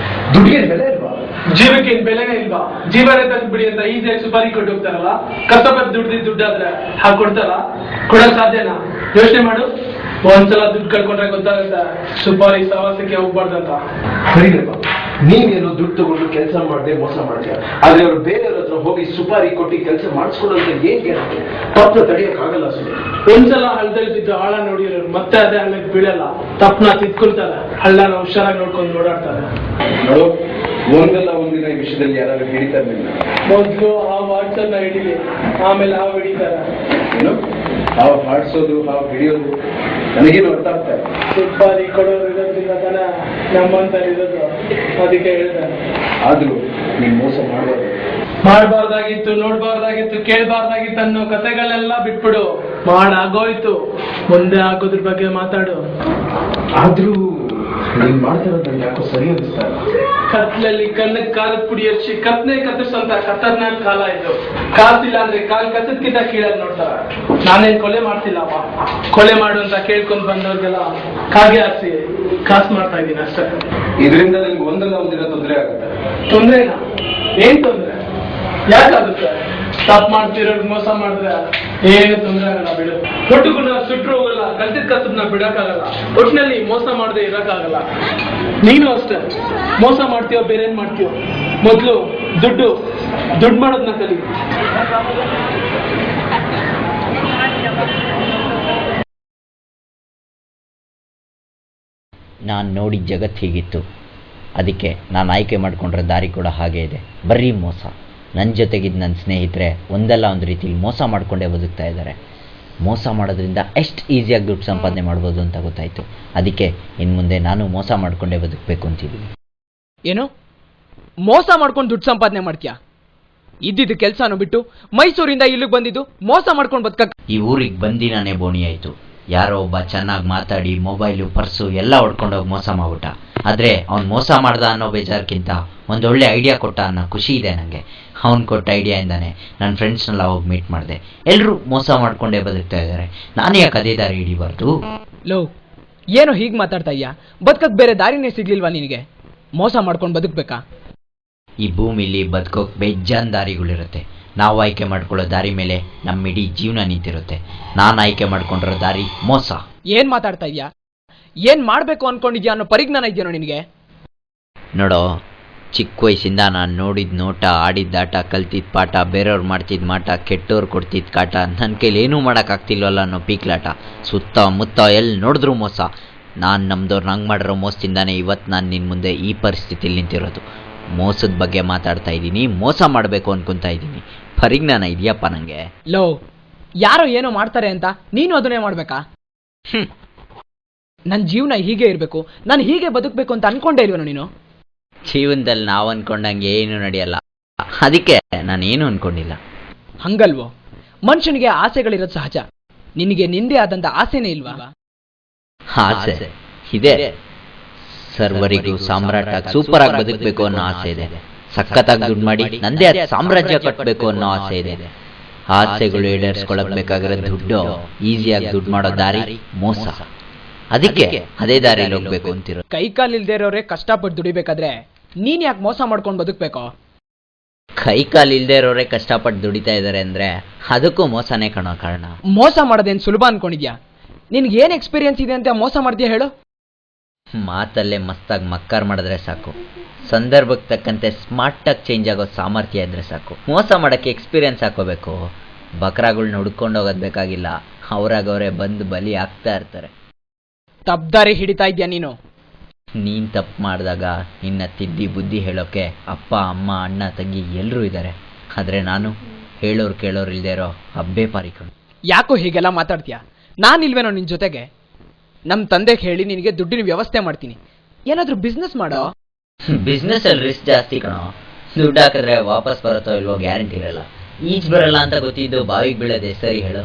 ದುಡ್ಡಿಗೆ ಬೆಲೆ ಇಲ್ವಾ? ಜೀವಕ್ಕೆ ಏನ್ ಬೆಲೆನೇ ಇಲ್ವಾ? ಜೀವನೇ ತಂದು ಬಿಡಿ ಅಂತ ಈಸಿಯಾಗಿ ಸುಪಾರಿ ಕೊಟ್ಟು ಹೋಗ್ತಾರಲ್ಲ. ಕಷ್ಟಪಟ್ಟು ದುಡ್ಡಾದ್ರೆ ಹಾಗೆ ಕೊಡ್ತಾರ? ಕೊಡಕ್ ಸಾಧ್ಯನಾ? ಯೋಚನೆ ಮಾಡು. ಒಂದ್ಸಲ ದುಡ್ಡು ಕಳ್ಕೊಂಡ್ರೆ ಗೊತ್ತಾಗುತ್ತೆ ಸುಪಾರಿ ಸವಾಸಕ್ಕೆ ಹೋಗ್ಬಾರ್ದಂತ. ಸರಿನಲ್ವಾ? ನೀನೇನು ದುಡ್ಡು ತಗೊಂಡು ಕೆಲಸ ಮಾಡದೆ ಮೋಸ ಮಾಡ್ತೀಯ, ಆದ್ರೆ ಅವ್ರು ಬೇರೆಯವ್ರ ಹತ್ರ ಹೋಗಿ ಸುಪಾರಿ ಕೊಟ್ಟು ಕೆಲಸ ಮಾಡಿಸ್ಕೊಡೋಂತ ಏನ್ ಗ್ಯಾರಂಟಿ? ತಪ್ಪು ತಡೆಯಕ್ಕಾಗಲ್ಲ. ಒಂದ್ಸಲ ಹಳ್ಳದಲ್ಲಿ ಬಿದ್ದು ಹಳ್ಳ ನೋಡಿರೋರು ಮತ್ತೆ ಅದೇ ಹಳ್ಳಕ್ಕೆ ಬೀಳಲ್ಲ. ತಪ್ಪನ ತಿದ್ಕೊಳ್ತಾರೆ, ಹಳ್ಳನ ಹುಷಾರಾಗಿ ನೋಡ್ಕೊಂಡು ಓಡಾಡ್ತಾರೆ. ನೋಡು, ಒಂದಲ್ಲ ಒಂದಿನ ಈ ವಿಷಯದಲ್ಲಿ ಯಾರು ಹಿಡಿತಾ ಇರ್ಲಿಲ್ಲ. ಮೊದ್ಲು ಆ ವಾಟ್ಸಪ್ ನ ಹಿಡೀಲಿ, ಆಮೇಲೆ ಹಾವು ಹಿಡಿತಾರೆ. ಏನು ಹಾವು ಹಾಡ್ಸೋದು, ಹಾವು ಹಿಡಿಯೋದು ನನಗೇನು ಅರ್ಥ ಆಗ್ತಾ ಇಲ್ಲ. ಸುಪಾರಿ ಕೊಡೋರು ಇರೋದ್ರಿಂದ ತಾನ ನಮ್ಮಂತ ಇರೋದು, ಅದಕ್ಕೆ ಹೇಳ್ತಾರೆ. ಆದ್ರೂ ನೀನ್ ಮೋಸ ಮಾಡಬಾರ್ದಾಗಿತ್ತು, ನೋಡ್ಬಾರ್ದಾಗಿತ್ತು, ಕೇಳ್ಬಾರ್ದಾಗಿತ್ತು ಅನ್ನೋ ಕಥೆಗಳೆಲ್ಲ ಬಿಟ್ಬಿಡು. ಮಾಡಾಗೋಯ್ತು, ಮುಂದೆ ಆಗೋದ್ರ ಬಗ್ಗೆ ಮಾತಾಡು. ಆದ್ರೂ ನೀನ್ ಮಾಡ್ತಿರೋದು ನಂಗೆ ಯಾಕೋ ಸರಿ ಅನಿಸ್ತಾ ಇಲ್ಲ. ಕತ್ಲಲ್ಲಿ ಕಣ್ಣಕ್ಕೆ ಕಾಲದ ಪುಡಿ ಹಚ್ಚಿ ಕತ್ನೆ ಕತ್ತರಿಸಂತ ಖತರ್ನಾಕ್ ಕಾಲ ಇದು. ಕಾಸಿಲ್ಲ ಅಂದ್ರೆ ಕಾಲ್ ಕಸದ್ಕಿಂತ ಕೀಳಾಗಿ ನೋಡ್ತಾರ. ನಾನೇನ್ ಕೊಲೆ ಮಾಡ್ತಿಲ್ಲಪ್ಪ, ಕೊಲೆ ಮಾಡು ಅಂತ ಕೇಳ್ಕೊಂಡ್ ಬಂದವ್ರಿಗೆಲ್ಲ ಕಾಗೆ ಹಾಕ್ಸಿ ಕಾಸು ಮಾಡ್ತಾ ಇದ್ದೀನಿ ಅಷ್ಟೇ. ಇದರಿಂದ ನಿಮ್ಗೆ ಒಂದಲ್ಲ ಒಂದಿನ ತೊಂದರೆ ಆಗುತ್ತೆ. ತೊಂದ್ರೆನಾ? ಏನ್ ತೊಂದ್ರೆ? ಯಾಕಾಗುತ್ತೆ? ತಪ್ಪು ಮಾಡ್ತಿರೋರ್ಗ್ ಮೋಸ ಮಾಡಿದ್ರೆ ಏನು ತೊಂದ್ರೆ ಆಗಲ್ಲ ಬಿಡು. ಒಟ್ಟುಗುಣ ಸುಟ್ರು ಹೋಗಲ್ಲ, ಕಲ್ತಿದ ಕಸಬ್ನ ಬಿಡಕ್ಕಾಗಲ್ಲ, ಒಟ್ಟಿನಲ್ಲಿ ಮೋಸ ಮಾಡದೆ ಇರಕ್ಕಾಗಲ್ಲ. ನೀನು ಅಷ್ಟೇ, ಮೋಸ ಮಾಡ್ತೀಯೋ ಬೇರೇನ್ ಮಾಡ್ತೀಯೋ, ಮೊದ್ಲು ದುಡ್ಡು ಮಾಡೋದನ್ನ ಕಲಿ. ನಾನು ನೋಡಿದ ಜಗತ್ತು ಹೀಗಿತ್ತು, ಅದಕ್ಕೆ ನಾನು ಆಯ್ಕೆ ಮಾಡಿಕೊಂಡ್ರೆ ದಾರಿ ಕೂಡ ಹಾಗೇ ಇದೆ. ಬರೀ ಮೋಸ. ನನ್ನ ಜೊತೆಗಿದ್ದ ನನ್ನ ಸ್ನೇಹಿತರೆ ಒಂದಲ್ಲ ಒಂದು ರೀತಿಲಿ ಮೋಸ ಮಾಡಿಕೊಂಡೇ ಬದುಕ್ತಾ ಇದ್ದಾರೆ. ಮೋಸ ಮಾಡೋದ್ರಿಂದ ಎಷ್ಟು ಈಸಿಯಾಗಿ ದುಡ್ಡು ಸಂಪಾದನೆ ಮಾಡ್ಬೋದು ಅಂತ ಗೊತ್ತಾಯಿತು. ಅದಕ್ಕೆ ಇನ್ನು ಮುಂದೆ ನಾನು ಮೋಸ ಮಾಡಿಕೊಂಡೇ ಬದುಕಬೇಕು ಅಂತಿದ್ದೀನಿ. ಏನು ಮೋಸ ಮಾಡ್ಕೊಂಡು ದುಡ್ಡು ಸಂಪಾದನೆ ಮಾಡ್ತೀಯಾ? ಇದ್ದಿದ್ದು ಕೆಲಸನೂ ಬಿಟ್ಟು ಮೈಸೂರಿಂದ ಇಲ್ಲಿಗೆ ಬಂದಿದ್ದು ಮೋಸ ಮಾಡ್ಕೊಂಡು ಬದುಕ. ಈ ಊರಿಗೆ ಬಂದಿನಾನೇ ಬೋಣಿ ಆಯಿತು. ಯಾರೋ ಒಬ್ಬ ಚೆನ್ನಾಗಿ ಮಾತಾಡಿ ಮೊಬೈಲು ಪರ್ಸು ಎಲ್ಲ ಹೊಡ್ಕೊಂಡೋಗಿ ಮೋಸ ಮಾಡ್ಬಿಟ್ಟ. ಆದರೆ ಅವ್ನು ಮೋಸ ಮಾಡ್ದ ಅನ್ನೋ ಬೇಜಾರ್ಕಿಂತ ಒಂದೊಳ್ಳೆ ಐಡಿಯಾ ಕೊಟ್ಟ ಅನ್ನೋ ಖುಷಿ ಇದೆ ನನಗೆ. ಅವ್ನು ಕೊಟ್ಟ ಐಡಿಯಾಯಿಂದಾನೆ ನನ್ನ ಫ್ರೆಂಡ್ಸ್ನೆಲ್ಲ ಹೋಗಿ ಮೀಟ್ ಮಾಡಿದೆ. ಎಲ್ಲರೂ ಮೋಸ ಮಾಡ್ಕೊಂಡೇ ಬದುಕ್ತಾ ಇದ್ದಾರೆ. ನಾನು ಯಾಕೆ ಅದೇ ದಾರಿ ಹಿಡಿಬಾರ್ದು? ಲೋ, ಏನೋ ಹೀಗೆ ಮಾತಾಡ್ತಾ ಇಯ್ಯ? ಬದುಕಕ್ಕೆ ಬೇರೆ ದಾರಿನೇ ಸಿಗ್ಲಿಲ್ವಾ ನಿನಗೆ? ಮೋಸ ಮಾಡ್ಕೊಂಡು ಬದುಕಬೇಕಾ? ಈ ಭೂಮಿಲಿ ಬದುಕೋಕೆ ಬೇಜಾನ್ ದಾರಿಗಳಿರುತ್ತೆ. ನಾವು ಆಯ್ಕೆ ಮಾಡ್ಕೊಳ್ಳೋ ದಾರಿ ಮೇಲೆ ನಮ್ಮ ಇಡೀ ಜೀವನ ನಿಂತಿರುತ್ತೆ. ನಾನು ಆಯ್ಕೆ ಮಾಡ್ಕೊಂಡಿರೋ ದಾರಿ ಮೋಸ. ಏನ್ ಮಾತಾಡ್ತಾ ಇದ್ಯಾ? ಏನ್ ಮಾಡ್ಬೇಕು ಅನ್ಕೊಂಡಿದ್ಯಾ ಅನ್ನೋ ಪರಿಜ್ಞಾನ ಇದೆಯೋ ನಿನಗೆ? ನೋಡೋ, ಚಿಕ್ಕ ವಯಸ್ಸಿಂದ ನಾನು ನೋಡಿದ ನೋಟ, ಆಡಿದ್ದಾಟ, ಕಲ್ತಿದ್ದ ಪಾಠ, ಬೇರೆಯವ್ರು ಮಾಡ್ತಿದ್ದ ಮಾಟ, ಕೆಟ್ಟವ್ರು ಕೊಡ್ತಿದ್ದ ಕಾಟ, ನನ್ನ ಕೈಲಿ ಏನೂ ಮಾಡೋಕ್ಕಾಗ್ತಿಲ್ವಲ್ಲ ಅನ್ನೋ ಪೀಕ್ಲಾಟ. ಸುತ್ತಮುತ್ತ ಎಲ್ಲಿ ನೋಡಿದ್ರೂ ಮೋಸ. ನಾನು ನಮ್ದವ್ರು ನಂಗೆ ಮಾಡಿರೋ ಮೋಸದಿಂದಾನೇ ಇವತ್ತು ನಾನು ನಿನ್ನ ಮುಂದೆ ಈ ಪರಿಸ್ಥಿತಿಲಿ ನಿಂತಿರೋದು. ಮೋಸದ ಬಗ್ಗೆ ಮಾತಾಡ್ತಾ ಇದ್ದೀನಿ, ಮೋಸ ಮಾಡಬೇಕು ಅನ್ಕೊತಾ ಇದ್ದೀನಿ. ಪರಿಜ್ಞಾನ ಇದೆಯಪ್ಪ ನನಗೆ. ಲೋ, ಯಾರೋ ಏನೋ ಮಾಡ್ತಾರೆ ಅಂತ ನೀನು ಅದನ್ನೇ ಮಾಡ್ಬೇಕಾ? ನನ್ನ ಜೀವನ ಹೀಗೆ ಇರಬೇಕು, ನಾನು ಹೀಗೆ ಬದುಕಬೇಕು ಅಂತ ಅನ್ಕೊಂಡೇ ಇಲ್ವನು ನೀನು? ಜೀವನದಲ್ಲಿ ನಾವು ಅನ್ಕೊಂಡಂಗೆ ಏನು ನಡೆಯಲ್ಲ. ಅದಕ್ಕೆ ನಾನೇನು ಅನ್ಕೊಂಡಿಲ್ಲ. ಹಂಗಲ್ವೋ? ಮನುಷ್ಯನಿಗೆ ಆಸೆಗಳಿರೋದು ಸಹಜ. ನಿನಗೆ ನಿಂದೇ ಆದಂತ ಆಸೆನೇ ಇಲ್ವಾ? ಆಸೆ ಇದೆ. ಸರ್ವರಿಗೂ ಸಾಮ್ರಾಟ ಸೂಪರ್ ಆಗಿ ಬದುಕಬೇಕು ಅನ್ನೋ ಆಸೆ ಇದೆ. ಸಖತ್ತಾಗಿ ದುಡ್ಡು ಮಾಡಿ ನಂದೇ ಸಾಮ್ರಾಜ್ಯ ಕಟ್ಟಬೇಕು ಅನ್ನೋ ಆಸೆ ಇದೆ. ಆಸೆಗಳು ಈಡೇರಿಸ್ಕೊಳಕ್ ಬೇಕಾಗಿರೋ ದುಡ್ಡು, ಈಸಿಯಾಗಿ ದುಡ್ಡು ಮಾಡೋ ದಾರಿ ಮೋಸ. ಅದಕ್ಕೆ ಅದೇ ದಾರಿಯಲ್ಲಿ ಹೋಗ್ಬೇಕು ಅಂತಿರೋ. ಕೈ ಕಾಲಿಲ್ದೇ ಇರೋರೆ ಕಷ್ಟಪಟ್ಟು ದುಡಿಬೇಕಾದ್ರೆ ನೀನ್ ಯಾಕೆ ಮೋಸ ಮಾಡ್ಕೊಂಡು ಬದುಕಬೇಕು? ಕೈ ಕಾಲು ಇಲ್ದೇ ಇರೋರೆ ಕಷ್ಟಪಟ್ಟು ದುಡಿತಾ ಇದಾರೆ ಅಂದ್ರೆ ಅದಕ್ಕೂ ಮೋಸನೇ ಕಾಣೋ ಕಾರಣ. ಮೋಸ ಮಾಡೋದೇನು ಸುಲಭ ಅನ್ಕೊಂಡಿದ್ಯಾ? ನಿನ್ಗೆ ಏನ್ ಎಕ್ಸ್ಪೀರಿಯನ್ಸ್ ಇದೆ ಅಂತ ಮೋಸ ಮಾಡ್ತೀಯ ಹೇಳು? ಮಾತಲ್ಲೇ ಮಸ್ತಾಗಿ ಮಕ್ಕಾರ್ ಮಾಡಿದ್ರೆ ಸಾಕು. ಸಂದರ್ಭಕ್ಕೆ ತಕ್ಕಂತೆ ಸ್ಮಾರ್ಟಾಗಿ ಚೇಂಜ್ ಆಗೋ ಸಾಮರ್ಥ್ಯ ಇದ್ರೆ ಸಾಕು. ಮೋಸ ಮಾಡೋಕ್ಕೆ ಎಕ್ಸ್ಪೀರಿಯನ್ಸ್ ಹಾಕೋಬೇಕು. ಬಕ್ರಾಗಳ್ನ ಹುಡ್ಕೊಂಡು ಹೋಗೋದು ಬೇಕಾಗಿಲ್ಲ. ಅವರಾಗವರೇ ಬಂದು ಬಲಿ ಆಗ್ತಾ ಇರ್ತಾರೆ. ತಪ್ದಾರಿ ಹಿಡಿತಾ ಇದ್ಯಾ ನೀನು? ನೀನು ತಪ್ಪು ಮಾಡಿದಾಗ ನಿನ್ನ ತಿದ್ದಿ ಬುದ್ಧಿ ಹೇಳೋಕ್ಕೆ ಅಪ್ಪ ಅಮ್ಮ ಅಣ್ಣ ತಂಗಿ ಎಲ್ಲರೂ ಇದ್ದಾರೆ. ಆದರೆ ನಾನು ಹೇಳೋರು ಕೇಳೋರು ಇಲ್ದೇ ಇರೋ ಹಬ್ಬೆ ಪಾರಿಕೊಂಡು. ಯಾಕೋ ಹೀಗೆಲ್ಲ ಮಾತಾಡ್ತೀಯಾ? ನಾನಿಲ್ವೇನೋ ನಿನ್ ಜೊತೆಗೆ? ನಮ್ಮ ತಂದೆಗೆ ಹೇಳಿ ನಿನಗೆ ದುಡ್ಡಿನ ವ್ಯವಸ್ಥೆ ಮಾಡ್ತೀನಿ. ಏನಾದ್ರೂ ಬಿಸ್ನೆಸ್ ಮಾಡೋ. ಬಿಸ್ನೆಸ್ ಅಲ್ಲಿ ರಿಸ್ಕ್ ಜಾಸ್ತಿ ಕಣೋ. ದುಡ್ಡು ಹಾಕಿದ್ರೆ ವಾಪಸ್ ಬರುತ್ತೋ ಇಲ್ವೋ ಗ್ಯಾರಂಟಿ ಇರಲ್ಲ. ಈಚ್ ಬರಲ್ಲ ಅಂತ ಗೊತ್ತಿದ್ದು ಬಾವಿಗೆ ಬೀಳೋದೆ ಸರಿ ಹೇಳು?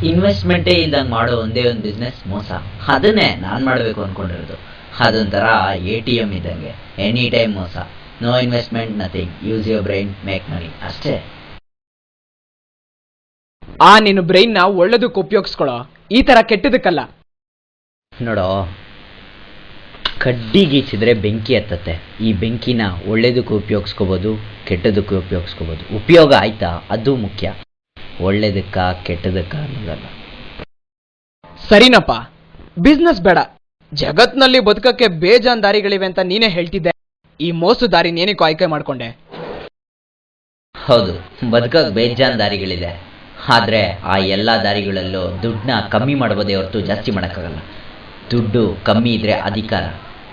ಇನ್ವೆಸ್ಟ್ಮೆಂಟೇ ಇಲ್ದಂಗೆ ಮಾಡೋ ಒಂದೇ ಒಂದು ಬಿಸ್ನೆಸ್ ಮೋಸ. ಅದನ್ನೇ ನಾನು ಮಾಡಬೇಕು ಅಂದ್ಕೊಂಡಿರೋದು. ಅದೊಂಥರ ATM ಇದ್ದಂಗೆ, ಎನಿ ಟೈಮ್ ಮೋಸ. No investment nothing, use your brain make money ಅಷ್ಟೇ. ನಿನ್ನ ಬ್ರೈನ್ನ ಒಳ್ಳೇದಕ್ಕೆ ಉಪಯೋಗಿಸ್ಕೊಳ್ಳೋ, ಈ ತರ ಕೆಟ್ಟದಕ್ಕಲ್ಲ. ನೋಡೋ, ಕಡ್ಡಿ ಗೀಚಿದ್ರೆ ಬೆಂಕಿ ಹತ್ತತ್ತೆ. ಈ ಬೆಂಕಿನ ಒಳ್ಳೇದಕ್ಕೂ ಉಪಯೋಗಿಸ್ಕೋಬೋದು, ಕೆಟ್ಟದಕ್ಕೂ ಉಪಯೋಗಿಸ್ಕೋಬೋದು. ಉಪಯೋಗ ಆಯ್ತಾ ಅದು ಮುಖ್ಯ. ಒಳ್ಳೇದಕ್ಕ ಕೆಟ್ಟದಕ್ಕ ಅನ್ನೋದಲ್ಲ. ಸರಿನಪ್ಪ, ಬಿಸ್ನೆಸ್ ಬೇಡ. ಜಗತ್ನಲ್ಲಿ ಬದುಕಕ್ಕೆ ಬೇಜಾನ್ ದಾರಿಗಳಿವೆ ಅಂತ ನೀನೇ ಹೇಳ್ತಿದ್ದೆ. ಈ ಮೋಸ ದಾರಿ ನೇನಕ್ಕೂ ಆಯ್ಕೆ ಮಾಡ್ಕೊಂಡೆ? ಹೌದು, ಬದುಕಕ್ಕೆ ಬೇಜಾನ್ ದಾರಿಗಳಿದೆ. ಆದರೆ ಆ ಎಲ್ಲ ದಾರಿಗಳಲ್ಲೂ ದುಡ್ಡನ್ನ ಕಮ್ಮಿ ಮಾಡ್ಬೋದೇ ಹೊರತು ಜಾಸ್ತಿ ಮಾಡೋಕ್ಕಾಗಲ್ಲ. ದುಡ್ಡು ಕಮ್ಮಿ ಇದ್ರೆ ಅಧಿಕಾರ,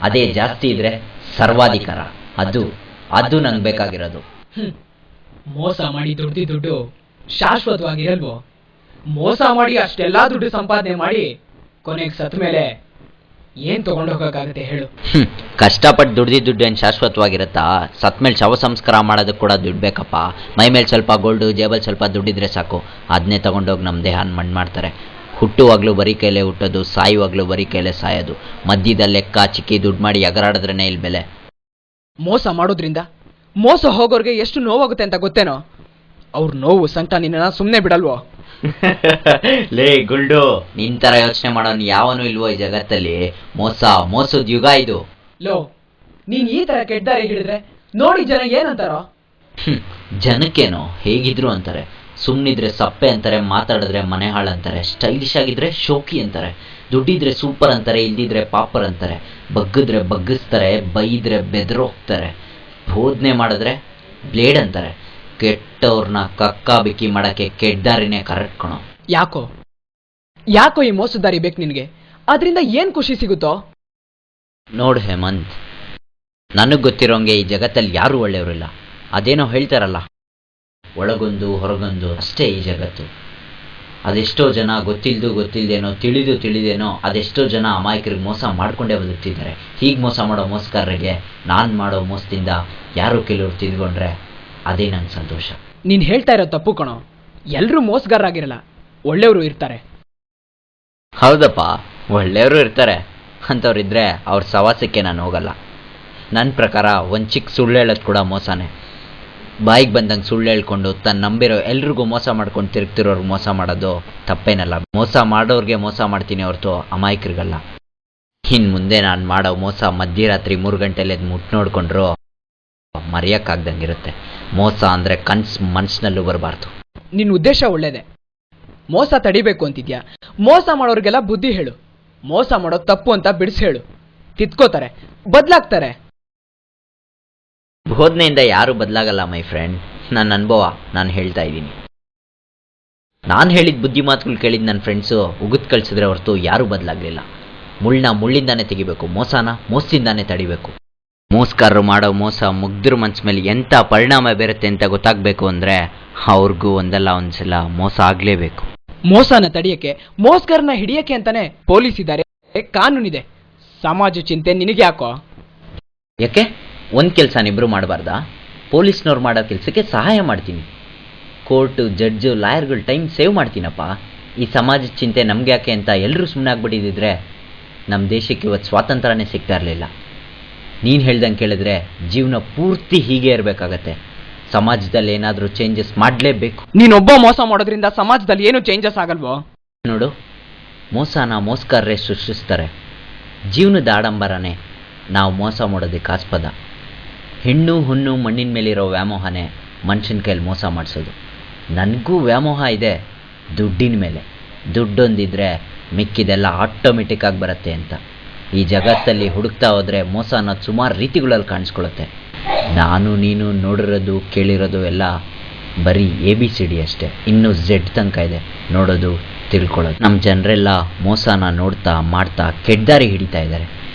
ಅದೇ ಜಾಸ್ತಿ ಇದ್ರೆ ಸರ್ವಾಧಿಕಾರ. ಅದು ನಂಗೆ ಬೇಕಾಗಿರೋದು. ಮೋಸ ಮಾಡಿ ದುಡ್ಡು ಶಾಶ್ವತವಾಗಿರಲ್ವೋ? ಮೋಸ ಮಾಡಿ ಅಷ್ಟೆಲ್ಲಾ ದುಡ್ಡು ಸಂಪಾದನೆ ಮಾಡಿ ಕೊನೆಗೆ ಸತ್ ಮೇಲೆ ಏನ್ ತಗೊಂಡು ಹೋಗಕ್ಕಾಗತ್ತೆ ಹೇಳು? ಕಷ್ಟಪಟ್ಟು ದುಡ್ಡು ಏನು ಶಾಶ್ವತವಾಗಿರುತ್ತಾ? ಸತ್ ಮೇಲೆ ಶವ ಸಂಸ್ಕಾರ ಮಾಡೋದಕ್ಕೆ ಕೂಡ ದುಡ್ಡು ಬೇಕಪ್ಪ. ಮೈ ಮೇಲೆ ಸ್ವಲ್ಪ ಗೋಲ್ಡು, ಜೇಬಲ್ಲಿ ಸ್ವಲ್ಪ ದುಡ್ಡಿದ್ರೆ ಸಾಕು, ಅದನ್ನೇ ತಗೊಂಡೋಗಿ ನಮ್ಮ ದೇಹನ ಮಣ್ಣು ಮಾಡ್ತಾರೆ. ಹುಟ್ಟುವಾಗ್ಲೂ ಬರೀ ಕೈಲೇ ಹುಟ್ಟೋದು, ಸಾಯುವಾಗ್ಲೂ ಬರೀ ಕೈಲೇ ಸಾಯೋದು. ಮಧ್ಯದಲ್ಲಿ ಲೆಕ್ಕ ಚಿಕ್ಕಿ ದುಡ್ಡು ಮಾಡಿ ಎಗರಾಡಿದ್ರೇನೆ ಇಲ್ಲಿ ಬೆಲೆ. ಮೋಸ ಮಾಡೋದ್ರಿಂದ ಮೋಸ ಹೋಗೋರ್ಗೆ ಎಷ್ಟು ನೋವಾಗುತ್ತೆ ಅಂತ ಗೊತ್ತೇನೋ? ಅವ್ರ ನೋವು ಸಂಕಟ ನಿನ್ನ ಸುಮ್ಮನೆ ಬಿಡಲ್ವೋ? ಲೇ ಗುಲ್ಡು, ನಿನ್ ತರ ಯೋಚನೆ ಮಾಡೋನ್ ಯಾವನು ಇಲ್ವೋ ಈ ಜಗತ್ತಲ್ಲಿ. ಮೋಸದ ಯುಗ ಇದು. ಲೋ, ನೀನ್ ಈ ತರ ಕೆಟ್ಟಾರಿ ಹಿಡಿದ್ರೆ ನೋಡಿ ಜನ ಏನಂತಾರೋ? ಜನಕ್ಕೇನೋ ಹೇಗಿದ್ರು ಅಂತಾರೆ. ಸುಮ್ನಿದ್ರೆ ಸಪ್ಪೆ ಅಂತಾರೆ, ಮಾತಾಡಿದ್ರೆ ಮನೆ ಹಾಳಂತಾರೆ, ಸ್ಟೈಲಿಶ್ ಆಗಿದ್ರೆ ಶೋಕಿ ಅಂತಾರೆ, ದುಡ್ಡಿದ್ರೆ ಸೂಪರ್ ಅಂತಾರೆ, ಇಲ್ದಿದ್ರೆ ಪಾಪರ್ ಅಂತಾರೆ, ಬಗ್ಗಿದ್ರೆ ಬಗ್ಗಿಸ್ತಾರೆ, ಬೈದ್ರೆ ಬೆದರೋಗ್ತಾರೆ, ಬೋಧನೆ ಮಾಡಿದ್ರೆ ಬ್ಲೇಡ್ ಅಂತಾರೆ. ಕೆಟ್ಟವ್ರನ್ನ ಕಕ್ಕಾ ಬಿಕ್ಕಿ ಮಾಡಕ್ಕೆ ಕೆಡ್ದಾರಿನೇ ಕರೆಕ್ಟ್ ಕಣೋ. ಯಾಕೋ ಈ ಮೋಸದಾರಿ ಬೇಕು ನಿನ್ಗೆ? ಅದರಿಂದ ಏನ್ ಖುಷಿ ಸಿಗುತ್ತೋ? ನೋಡು ಹೇಮಂತ್, ನನಗ್ ಗೊತ್ತಿರೋಂಗೆ ಈ ಜಗತ್ತಲ್ಲಿ ಯಾರು ಒಳ್ಳೆಯವರಿಲ್ಲ. ಅದೇನೋ ಹೇಳ್ತಾರಲ್ಲ, ಒಳಗೊಂದು ಹೊರಗೊಂದು ಅಷ್ಟೇ ಈ ಜಗತ್ತು. ಅದೆಷ್ಟೋ ಜನ ಗೊತ್ತಿಲ್ದೇನೋ ತಿಳಿದೇನೋ ಅದೆಷ್ಟೋ ಜನ ಅಮಾಯಕರಿಗೆ ಮೋಸ ಮಾಡ್ಕೊಂಡೇ ಬದುಕ್ತಿದ್ದಾರೆ. ಹೀಗೆ ಮೋಸ ಮಾಡೋ ಮೋಸಗಾರರಿಗೆ ನಾನು ಮಾಡೋ ಮೋಸದಿಂದ ಯಾರು ಕೆಲವ್ರು ತಿಳ್ಕೊಂಡ್ರೆ ಅದೇ ನಂಗೆ ಸಂತೋಷ. ನೀನ್ ಹೇಳ್ತಾ ಇರೋ ತಪ್ಪು ಕಣೋ. ಎಲ್ರೂ ಮೋಸಗಾರರಾಗಿರಲ್ಲ, ಒಳ್ಳೆಯವರು ಇರ್ತಾರೆ. ಹೌದಪ್ಪ, ಒಳ್ಳೆಯವರು ಇರ್ತಾರೆ. ಅಂಥವ್ರಿದ್ರೆ ಅವ್ರ ಸವಾಸಕ್ಕೆ ನಾನು ಹೋಗಲ್ಲ. ನನ್ನ ಪ್ರಕಾರ ಒಂದು ಚಿಕ್ಕ ಸುಳ್ಳು ಹೇಳೋದು ಕೂಡ ಮೋಸನೇ. ಬಾಯಿಗೆ ಬಂದಂಗೆ ಸುಳ್ಳು ಹೇಳ್ಕೊಂಡು ತನ್ನ ನಂಬಿರೋ ಎಲ್ರಿಗೂ ಮೋಸ ಮಾಡ್ಕೊಂಡು ತಿರುಗ್ತಿರೋರ್ಗೆ ಮೋಸ ಮಾಡೋದು ತಪ್ಪೇನಲ್ಲ. ಮೋಸ ಮಾಡೋರಿಗೆ ಮೋಸ ಮಾಡ್ತೀನಿ ಹೊರತು ಅಮಾಯಕರಿಗಲ್ಲ. ಇನ್ನು ಮುಂದೆ ನಾನು ಮಾಡೋ ಮೋಸ ಮಧ್ಯರಾತ್ರಿ 3 ಗಂಟೆಲಿ ಮುಟ್ಟು ನೋಡ್ಕೊಂಡ್ರು ಮರೆಯೋಕ್ಕಾಗ್ದಂಗಿರುತ್ತೆ. ಮೋಸ ಅಂದರೆ ಮನ್ಸಿನಲ್ಲೂ ಬರಬಾರ್ದು. ನಿನ್ನ ಉದ್ದೇಶ ಒಳ್ಳೇದೆ, ಮೋಸ ತಡಿಬೇಕು ಅಂತಿದ್ಯಾ. ಮೋಸ ಮಾಡೋರಿಗೆಲ್ಲ ಬುದ್ಧಿ ಹೇಳು. ಮೋಸ ಮಾಡೋದು ತಪ್ಪು ಅಂತ ಬಿಡಿಸಿ ಹೇಳು. ತಿದ್ಕೋತಾರೆ, ಬದಲಾಗ್ತಾರೆ. ಬೋಧನೆಯಿಂದ ಯಾರೂ ಬದಲಾಗಲ್ಲ ಮೈ ಫ್ರೆಂಡ್. ನನ್ನ ಅನುಭವ ನಾನು ಹೇಳ್ತಾ ಇದ್ದೀನಿ. ನಾನು ಹೇಳಿದ ಬುದ್ಧಿ ಮಾತುಗಳು ಕೇಳಿದ ನನ್ನ ಫ್ರೆಂಡ್ಸು ಉಗಿದು ಕಳಿಸಿದ್ರೆ ಹೊರತು ಯಾರೂ ಬದಲಾಗಲಿಲ್ಲ. ಮುಳ್ಳಿಂದಾನೇ ತೆಗಿಬೇಕು, ಮೋಸದಿಂದಾನೇ ತಡಿಬೇಕು. ಮೋಸಗಾರರು ಮಾಡೋ ಮೋಸ ಮುಗ್ದ್ರ ಮನ್ಸ ಮೇಲೆ ಎಂಥ ಪರಿಣಾಮ ಬೀರುತ್ತೆ ಅಂತ ಗೊತ್ತಾಗಬೇಕು ಅಂದರೆ ಅವ್ರಿಗೂ ಒಂದಲ್ಲ ಒಂದ್ಸಲ ಮೋಸ ಆಗಲೇಬೇಕು. ಮೋಸನ ತಡಿಯಕ್ಕೆ, ಮೋಸಗಾರನ ಹಿಡಿಯಕ್ಕೆ ಅಂತಾನೆ ಪೊಲೀಸ್ ಇದ್ದಾರೆ, ಕಾನೂನಿದೆ. ಸಮಾಜ ಚಿಂತೆ ನಿನಗೆ ಯಾಕೋ? ಯಾಕೆ ಒಂದು ಕೆಲಸನಿಬ್ರು ಮಾಡಬಾರ್ದಾ? ಪೊಲೀಸ್ನವ್ರು ಮಾಡೋ ಕೆಲಸಕ್ಕೆ ಸಹಾಯ ಮಾಡ್ತೀನಿ. ಕೋರ್ಟು, ಜಡ್ಜು, ಲಾಯರ್ಗಳು ಟೈಮ್ ಸೇವ್ ಮಾಡ್ತೀನಪ್ಪ. ಈ ಸಮಾಜದ ಚಿಂತೆ ನಮ್ಗೆ ಯಾಕೆ ಅಂತ ಎಲ್ಲರೂ ಸುಮ್ಮನೆ ಆಗ್ಬಿಟ್ಟಿದ್ರೆ ನಮ್ಮ ದೇಶಕ್ಕೆ ಇವತ್ತು ಸ್ವಾತಂತ್ರ್ಯನೇ ಸಿಗ್ತಾ ಇರಲಿಲ್ಲ. ನೀನು ಹೇಳ್ದಂಗೆ ಕೇಳಿದ್ರೆ ಜೀವನ ಪೂರ್ತಿ ಹೀಗೆ ಇರಬೇಕಾಗತ್ತೆ. ಸಮಾಜದಲ್ಲಿ ಏನಾದರೂ ಚೇಂಜಸ್ ಮಾಡಲೇಬೇಕು. ನೀನೊಬ್ಬ ಮೋಸ ಮಾಡೋದ್ರಿಂದ ಸಮಾಜದಲ್ಲಿ ಏನು ಚೇಂಜಸ್ ಆಗಲ್ವೋ? ನೋಡು, ಮೋಸಗಾರರೇ ಸೃಷ್ಟಿಸ್ತಾರೆ. ಜೀವನದ ಆಡಂಬರನೇ ನಾವು ಮೋಸ ಮಾಡೋದಕ್ಕೆ ಆಸ್ಪದ. ಹೆಣ್ಣು ಹುಣ್ಣು ಮಣ್ಣಿನ ಮೇಲಿರೋ ವ್ಯಾಮೋಹನೇ ಮನುಷ್ಯನ ಕೈಯಲ್ಲಿ ಮೋಸ ಮಾಡಿಸೋದು. ನನಗೂ ವ್ಯಾಮೋಹ ಇದೆ ದುಡ್ಡಿನ ಮೇಲೆ. ದುಡ್ಡೊಂದಿದ್ರೆ ಮಿಕ್ಕಿದೆಲ್ಲ ಆಟೋಮೆಟಿಕ್ಕಾಗಿ ಬರುತ್ತೆ ಅಂತ. ಈ ಜಗತ್ತಲ್ಲಿ ಹುಡುಕ್ತಾ ಹೋದರೆ ಮೋಸ ಅನ್ನೋದು ಸುಮಾರು ರೀತಿಗಳಲ್ಲಿ ಕಾಣಿಸ್ಕೊಳ್ಳುತ್ತೆ. ನಾನು ನೀನು ನೋಡಿರೋದು ಕೇಳಿರೋದು ಎಲ್ಲ ಬರೀ ABCD ಅಷ್ಟೇ. ಇನ್ನೂ Z ತನಕ ಇದೆ, ನೋಡೋದು ತಿಳ್ಕೊಳ್ಳೋದು. ನಮ್ಮ ಜನರೆಲ್ಲ ಮೋಸನ ನೋಡ್ತಾ ಮಾಡ್ತಾ ಕೆಡ್ದಾರಿ ಹಿಡಿತಾ ಇದ್ದಾರೆ.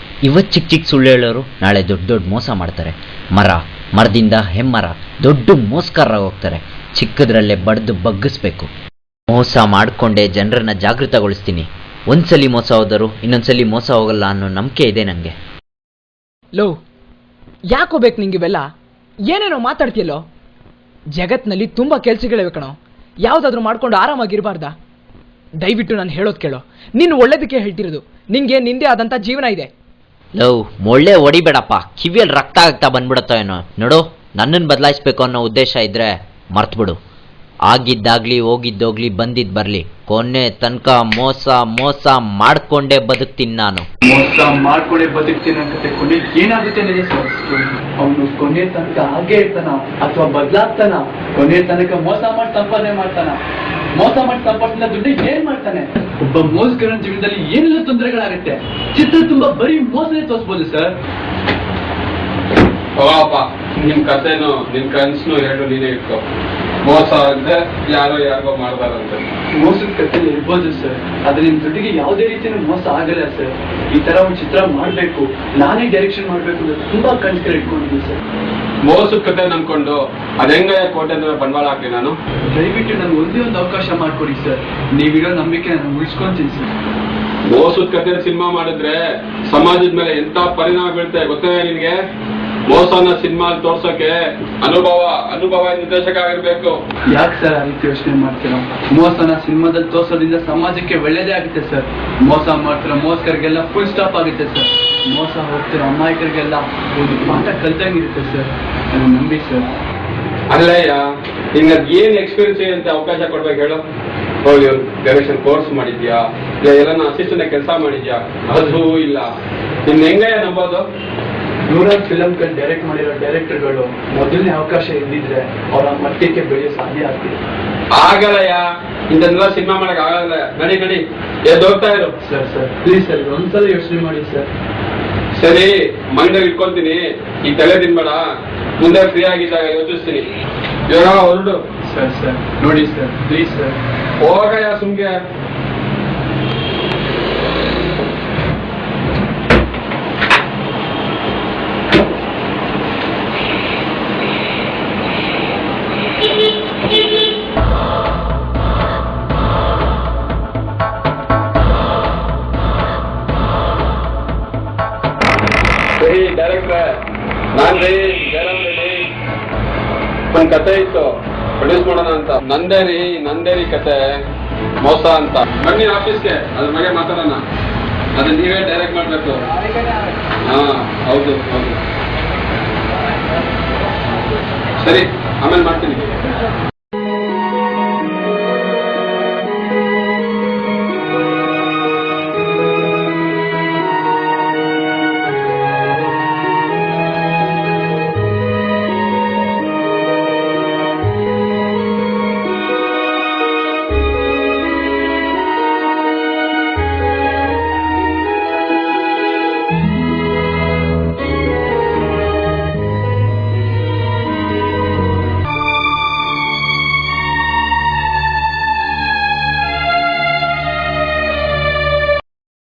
ಇವತ್ತು ಚಿಕ್ಕ ಸುಳ್ಳು ಹೇಳೋರು ನಾಳೆ ದೊಡ್ಡ ಮೋಸ ಮಾಡ್ತಾರೆ. ಮರದಿಂದ ಹೆಮ್ಮರ ದೊಡ್ಡ ಮೋಸಗಾರರಾಗಿ ಹೋಗ್ತಾರೆ. ಚಿಕ್ಕದ್ರಲ್ಲೇ ಬಡ್ದು ಬಗ್ಗಿಸ್ಬೇಕು. ಮೋಸ ಮಾಡಿಕೊಂಡೇ ಜನರನ್ನ ಜಾಗೃತಗೊಳಿಸ್ತೀನಿ. ಒಂದ್ಸಲಿ ಮೋಸ ಹೋದರು ಇನ್ನೊಂದ್ಸಲಿ ಮೋಸ ಹೋಗಲ್ಲ ಅನ್ನೋ ನಂಬಿಕೆ ಇದೆ ನನಗೆ. ಲೋ, ಯಾಕೋ ಬೇಕು ನಿಂಗೆ ಇವೆಲ್ಲ? ಏನೇನೋ ಮಾತಾಡ್ತೀಯಲ್ಲೋ. ಜಗತ್ನಲ್ಲಿ ತುಂಬಾ ಕೆಲ್ಸಗಳಿವೆ ಕಣೋ. ಯಾವ್ದಾದ್ರು ಮಾಡ್ಕೊಂಡು ಆರಾಮಾಗಿರ್ಬಾರ್ದಾ? ದಯವಿಟ್ಟು ನಾನು ಹೇಳೋದು ಕೇಳೋ. ನೀನು ಒಳ್ಳೇದಕ್ಕೆ ಹೇಳ್ತಿರೋದು. ನಿಂಗೆ ನಿಂದೇ ಆದಂಥ ಜೀವನ ಇದೆ. ಲವ್, ಮೊಳ್ಳೆ ಹೊಡಿಬೇಡಪ್ಪ, ಕಿವಿಯಲ್ಲಿ ರಕ್ತ ಆಗ್ತಾ ಬಂದ್ಬಿಡತ್ತೋ ಏನೋ. ನೋಡು, ನನ್ನನ್ನು ಬದಲಾಯಿಸ್ಬೇಕು ಅನ್ನೋ ಉದ್ದೇಶ ಇದ್ರೆ ಮರ್ತ್ಬಿಡು. ಆಗಿದ್ದಾಗ್ಲಿ ಹೋಗಿದ್ದೋಗ್ಲಿ ಬಂದಿದ್ದು ಬರಲಿ, ಕೊನೆ ತನಕ ಮೋಸ ಮಾಡ್ಕೊಂಡೇ ಬದುಕ್ತೀನಿ ನಾನು. ಮೋಸ ಮಾಡ್ಕೊಂಡೇ ಬದುಕ್ತೀನಿ ಅನ್ಕತ್ತೆ. ಕೊನೆ ಏನಾಗುತ್ತೆ ಅವನು ಕೊನೆ ತನಕ ಹಾಗೆ ಇರ್ತಾನ ಅಥವಾ ಬದಲಾಗ್ತಾನ? ಕೊನೆ ತನಕ ಮೋಸ ಮಾಡಿ ಸಂಪಾದನೆ ಮಾಡ್ತಾನ. ಮೋಸ ಮಾಡಿ ಸಂಪಾದನೆ ದುಡ್ಡು ಏನ್ ಮಾಡ್ತಾನೆ? ಒಬ್ಬ ಮೋಸಗಾರನ ಜೀವನದಲ್ಲಿ ಏನೆಲ್ಲ ತೊಂದರೆಗಳಾಗುತ್ತೆ. ಚಿತ್ರ ತುಂಬಾ ಬರೀ ಮೋಸನೇ ತೋರಿಸ್ಬೋದು ಸರ್. ಹೋಗಪ್ಪ, ನಿಮ್ ಕಥೆನು ನಿನ್ ಕನ್ಸನು ಎರಡು ನೀನೇ ಇಟ್ಕೋ. ಮೋಸ ಅಂದ್ರೆ ಯಾರಿಗೋ ಮಾಡ್ಬಾರಂತೆ. ಮೋಸದ ಕಥೆ ಇರ್ಬೋದು ಸರ್, ಆದ್ರೆ ನಿಮ್ ದುಡ್ಡಿಗೆ ಯಾವುದೇ ರೀತಿಯ ಮೋಸ ಆಗಲ್ಲ ಸರ್. ಈ ತರ ಒಂದು ಚಿತ್ರ ಮಾಡ್ಬೇಕು, ನಾನೇ ಡೈರೆಕ್ಷನ್ ಮಾಡ್ಬೇಕು ಅಂತ ತುಂಬಾ ಕನ್ಸುಗಳು ಇಟ್ಕೊಂಡಿದ್ದೀನಿ ಸರ್. ಮೋಸದ ಕಥೆ ಅನ್ಕೊಂಡು ಅದೆಂಗ ಕೋಟೆ ಅಂದ್ರೆ ಬಂಡವಾಳ ಹಾಕಿ ನಾನು. ದಯವಿಟ್ಟು ನನ್ಗೆ ಒಂದೇ ಒಂದು ಅವಕಾಶ ಮಾಡ್ಕೊಡಿ ಸರ್. ನೀವಿರೋ ನಂಬಿಕೆ ನಾನು ಉಳಿಸ್ಕೊಂತೀನಿ ಸರ್. ಮೋಸದ ಕಥೆ ಸಿನಿಮಾ ಮಾಡಿದ್ರೆ ಸಮಾಜದ ಮೇಲೆ ಎಂತ ಪರಿಣಾಮ ಬೀಳ್ತದೆ ಗೊತ್ತೇ ನಿನ್ಗೆ? ಮೋಸನ ಸಿನಿಮಾ ತೋರ್ಸೋಕೆ ಅನುಭವ ನಿರ್ದೇಶಕ ಆಗಿರ್ಬೇಕು. ಯಾಕೆ ಸರ್ ಆ ರೀತಿ ಯೋಚನೆ ಮಾಡ್ತೀರಾ? ಮೋಸನ ಸಿನಿಮಾದಲ್ಲಿ ತೋರ್ಸೋದ್ರಿಂದ ಸಮಾಜಕ್ಕೆ ಒಳ್ಳೇದೇ ಆಗುತ್ತೆ ಸರ್. ಮೋಸ ಮಾಡ್ತಿರೋ ಮೋಸಕರಿಗೆಲ್ಲ ಫುಲ್ ಸ್ಟಾಪ್ ಆಗುತ್ತೆ ಸರ್. ಮೋಸ ಹೋಗ್ತಿರೋ ಅಮಾಯಕರಿಗೆಲ್ಲ ಒಂದು ಪಾಠ ಕಲ್ತಂಗಿರುತ್ತೆ ಸರ್. ಅದನ್ನ ನಂಬಿ ಸರ್. ಅಲ್ಲಯ್ಯ, ನಿಂಗೆ ಏನ್ ಎಕ್ಸ್ಪೀರಿಯನ್ಸ್ ಅಂತ ಅವಕಾಶ ಕೊಡ್ಬೇಕು ಹೇಳು. ಹೋಗಿ ಡೈರೆಕ್ಷನ್ ಕೋರ್ಸ್ ಮಾಡಿದ್ಯಾ, ಇಲ್ಲ ಎಲ್ಲ ಅಸಿಸ್ಟೆಂಟ್ ಕೆಲಸ ಮಾಡಿದ್ಯಾ? ಅದು ಇಲ್ಲ. ನಿನ್ನ ಹೆಂಗಯ್ಯ ನಂಬೋದು? ನೂರಾರು ಫಿಲಮ್ಗಳು ಡೈರೆಕ್ಟ್ ಮಾಡಿರೋ ಡೈರೆಕ್ಟರ್ಗಳು ಮೊದಲನೇ ಅವಕಾಶ ಇದ್ದಿದ್ರೆ ಅವರ ಮಟ್ಟಕ್ಕೆ ಬೆಳೆಯೋ ಸಾಧ್ಯ ಆಗ್ತಿದೆ. ಆಗಲ್ಲಯ್ಯ, ಇಂಥೆಲ್ಲ ಸಿನಿಮಾ ಮಾಡಕ್ ಆಗಲ್ಲ. ನಡಿ ಎದ್ದು ಹೋಗ್ತಾ ಇರು. ಸರ್ ಪ್ಲೀಸ್ ಸರ್, ಒಂದ್ಸಲ ಯೋಚನೆ ಮಾಡಿ ಸರ್. ಸರಿ, ಮೈಂಡಲ್ಲಿ ಇಟ್ಕೊಳ್ತೀನಿ. ಈ ತಲೆ ತಿನ್ಬೇಡ, ಮುಂದೆ ಫ್ರೀ ಆಗಿದ್ದಾಗ ಯೋಚಿಸ್ತೀನಿ. ಇವಾಗ ಹೊರಡು. ಸರ್ ನೋಡಿ ಸರ್, ಪ್ಲೀಸ್ ಸರ್. ಹೋಗಯ್ಯ ಸುಮ್ಗೆ. ಡೈರೆಕ್ಟ್ರೆ, ನಾನ್ ರೀ ಜಯರಾಮ್ ರೆಡ್ಡಿ. ಒಂದ್ ಕತೆ ಇತ್ತು, ಪ್ರೊಡ್ಯೂಸ್ ಮಾಡೋಣ ಅಂತ. ನಂದೇ ರೀ ಕತೆ, ಮೋಸ ಅಂತ. ಬನ್ನಿ ಆಫೀಸ್ಗೆ, ಅದ್ರ ಬಗ್ಗೆ ಮಾತಾಡೋಣ. ಅದನ್ನ ನೀವೇ ಡೈರೆಕ್ಟ್ ಮಾಡ್ಬೇಕು. ಹಾ, ಹೌದು. ಸರಿ, ಆಮೇಲೆ ಮಾಡ್ತೀನಿ.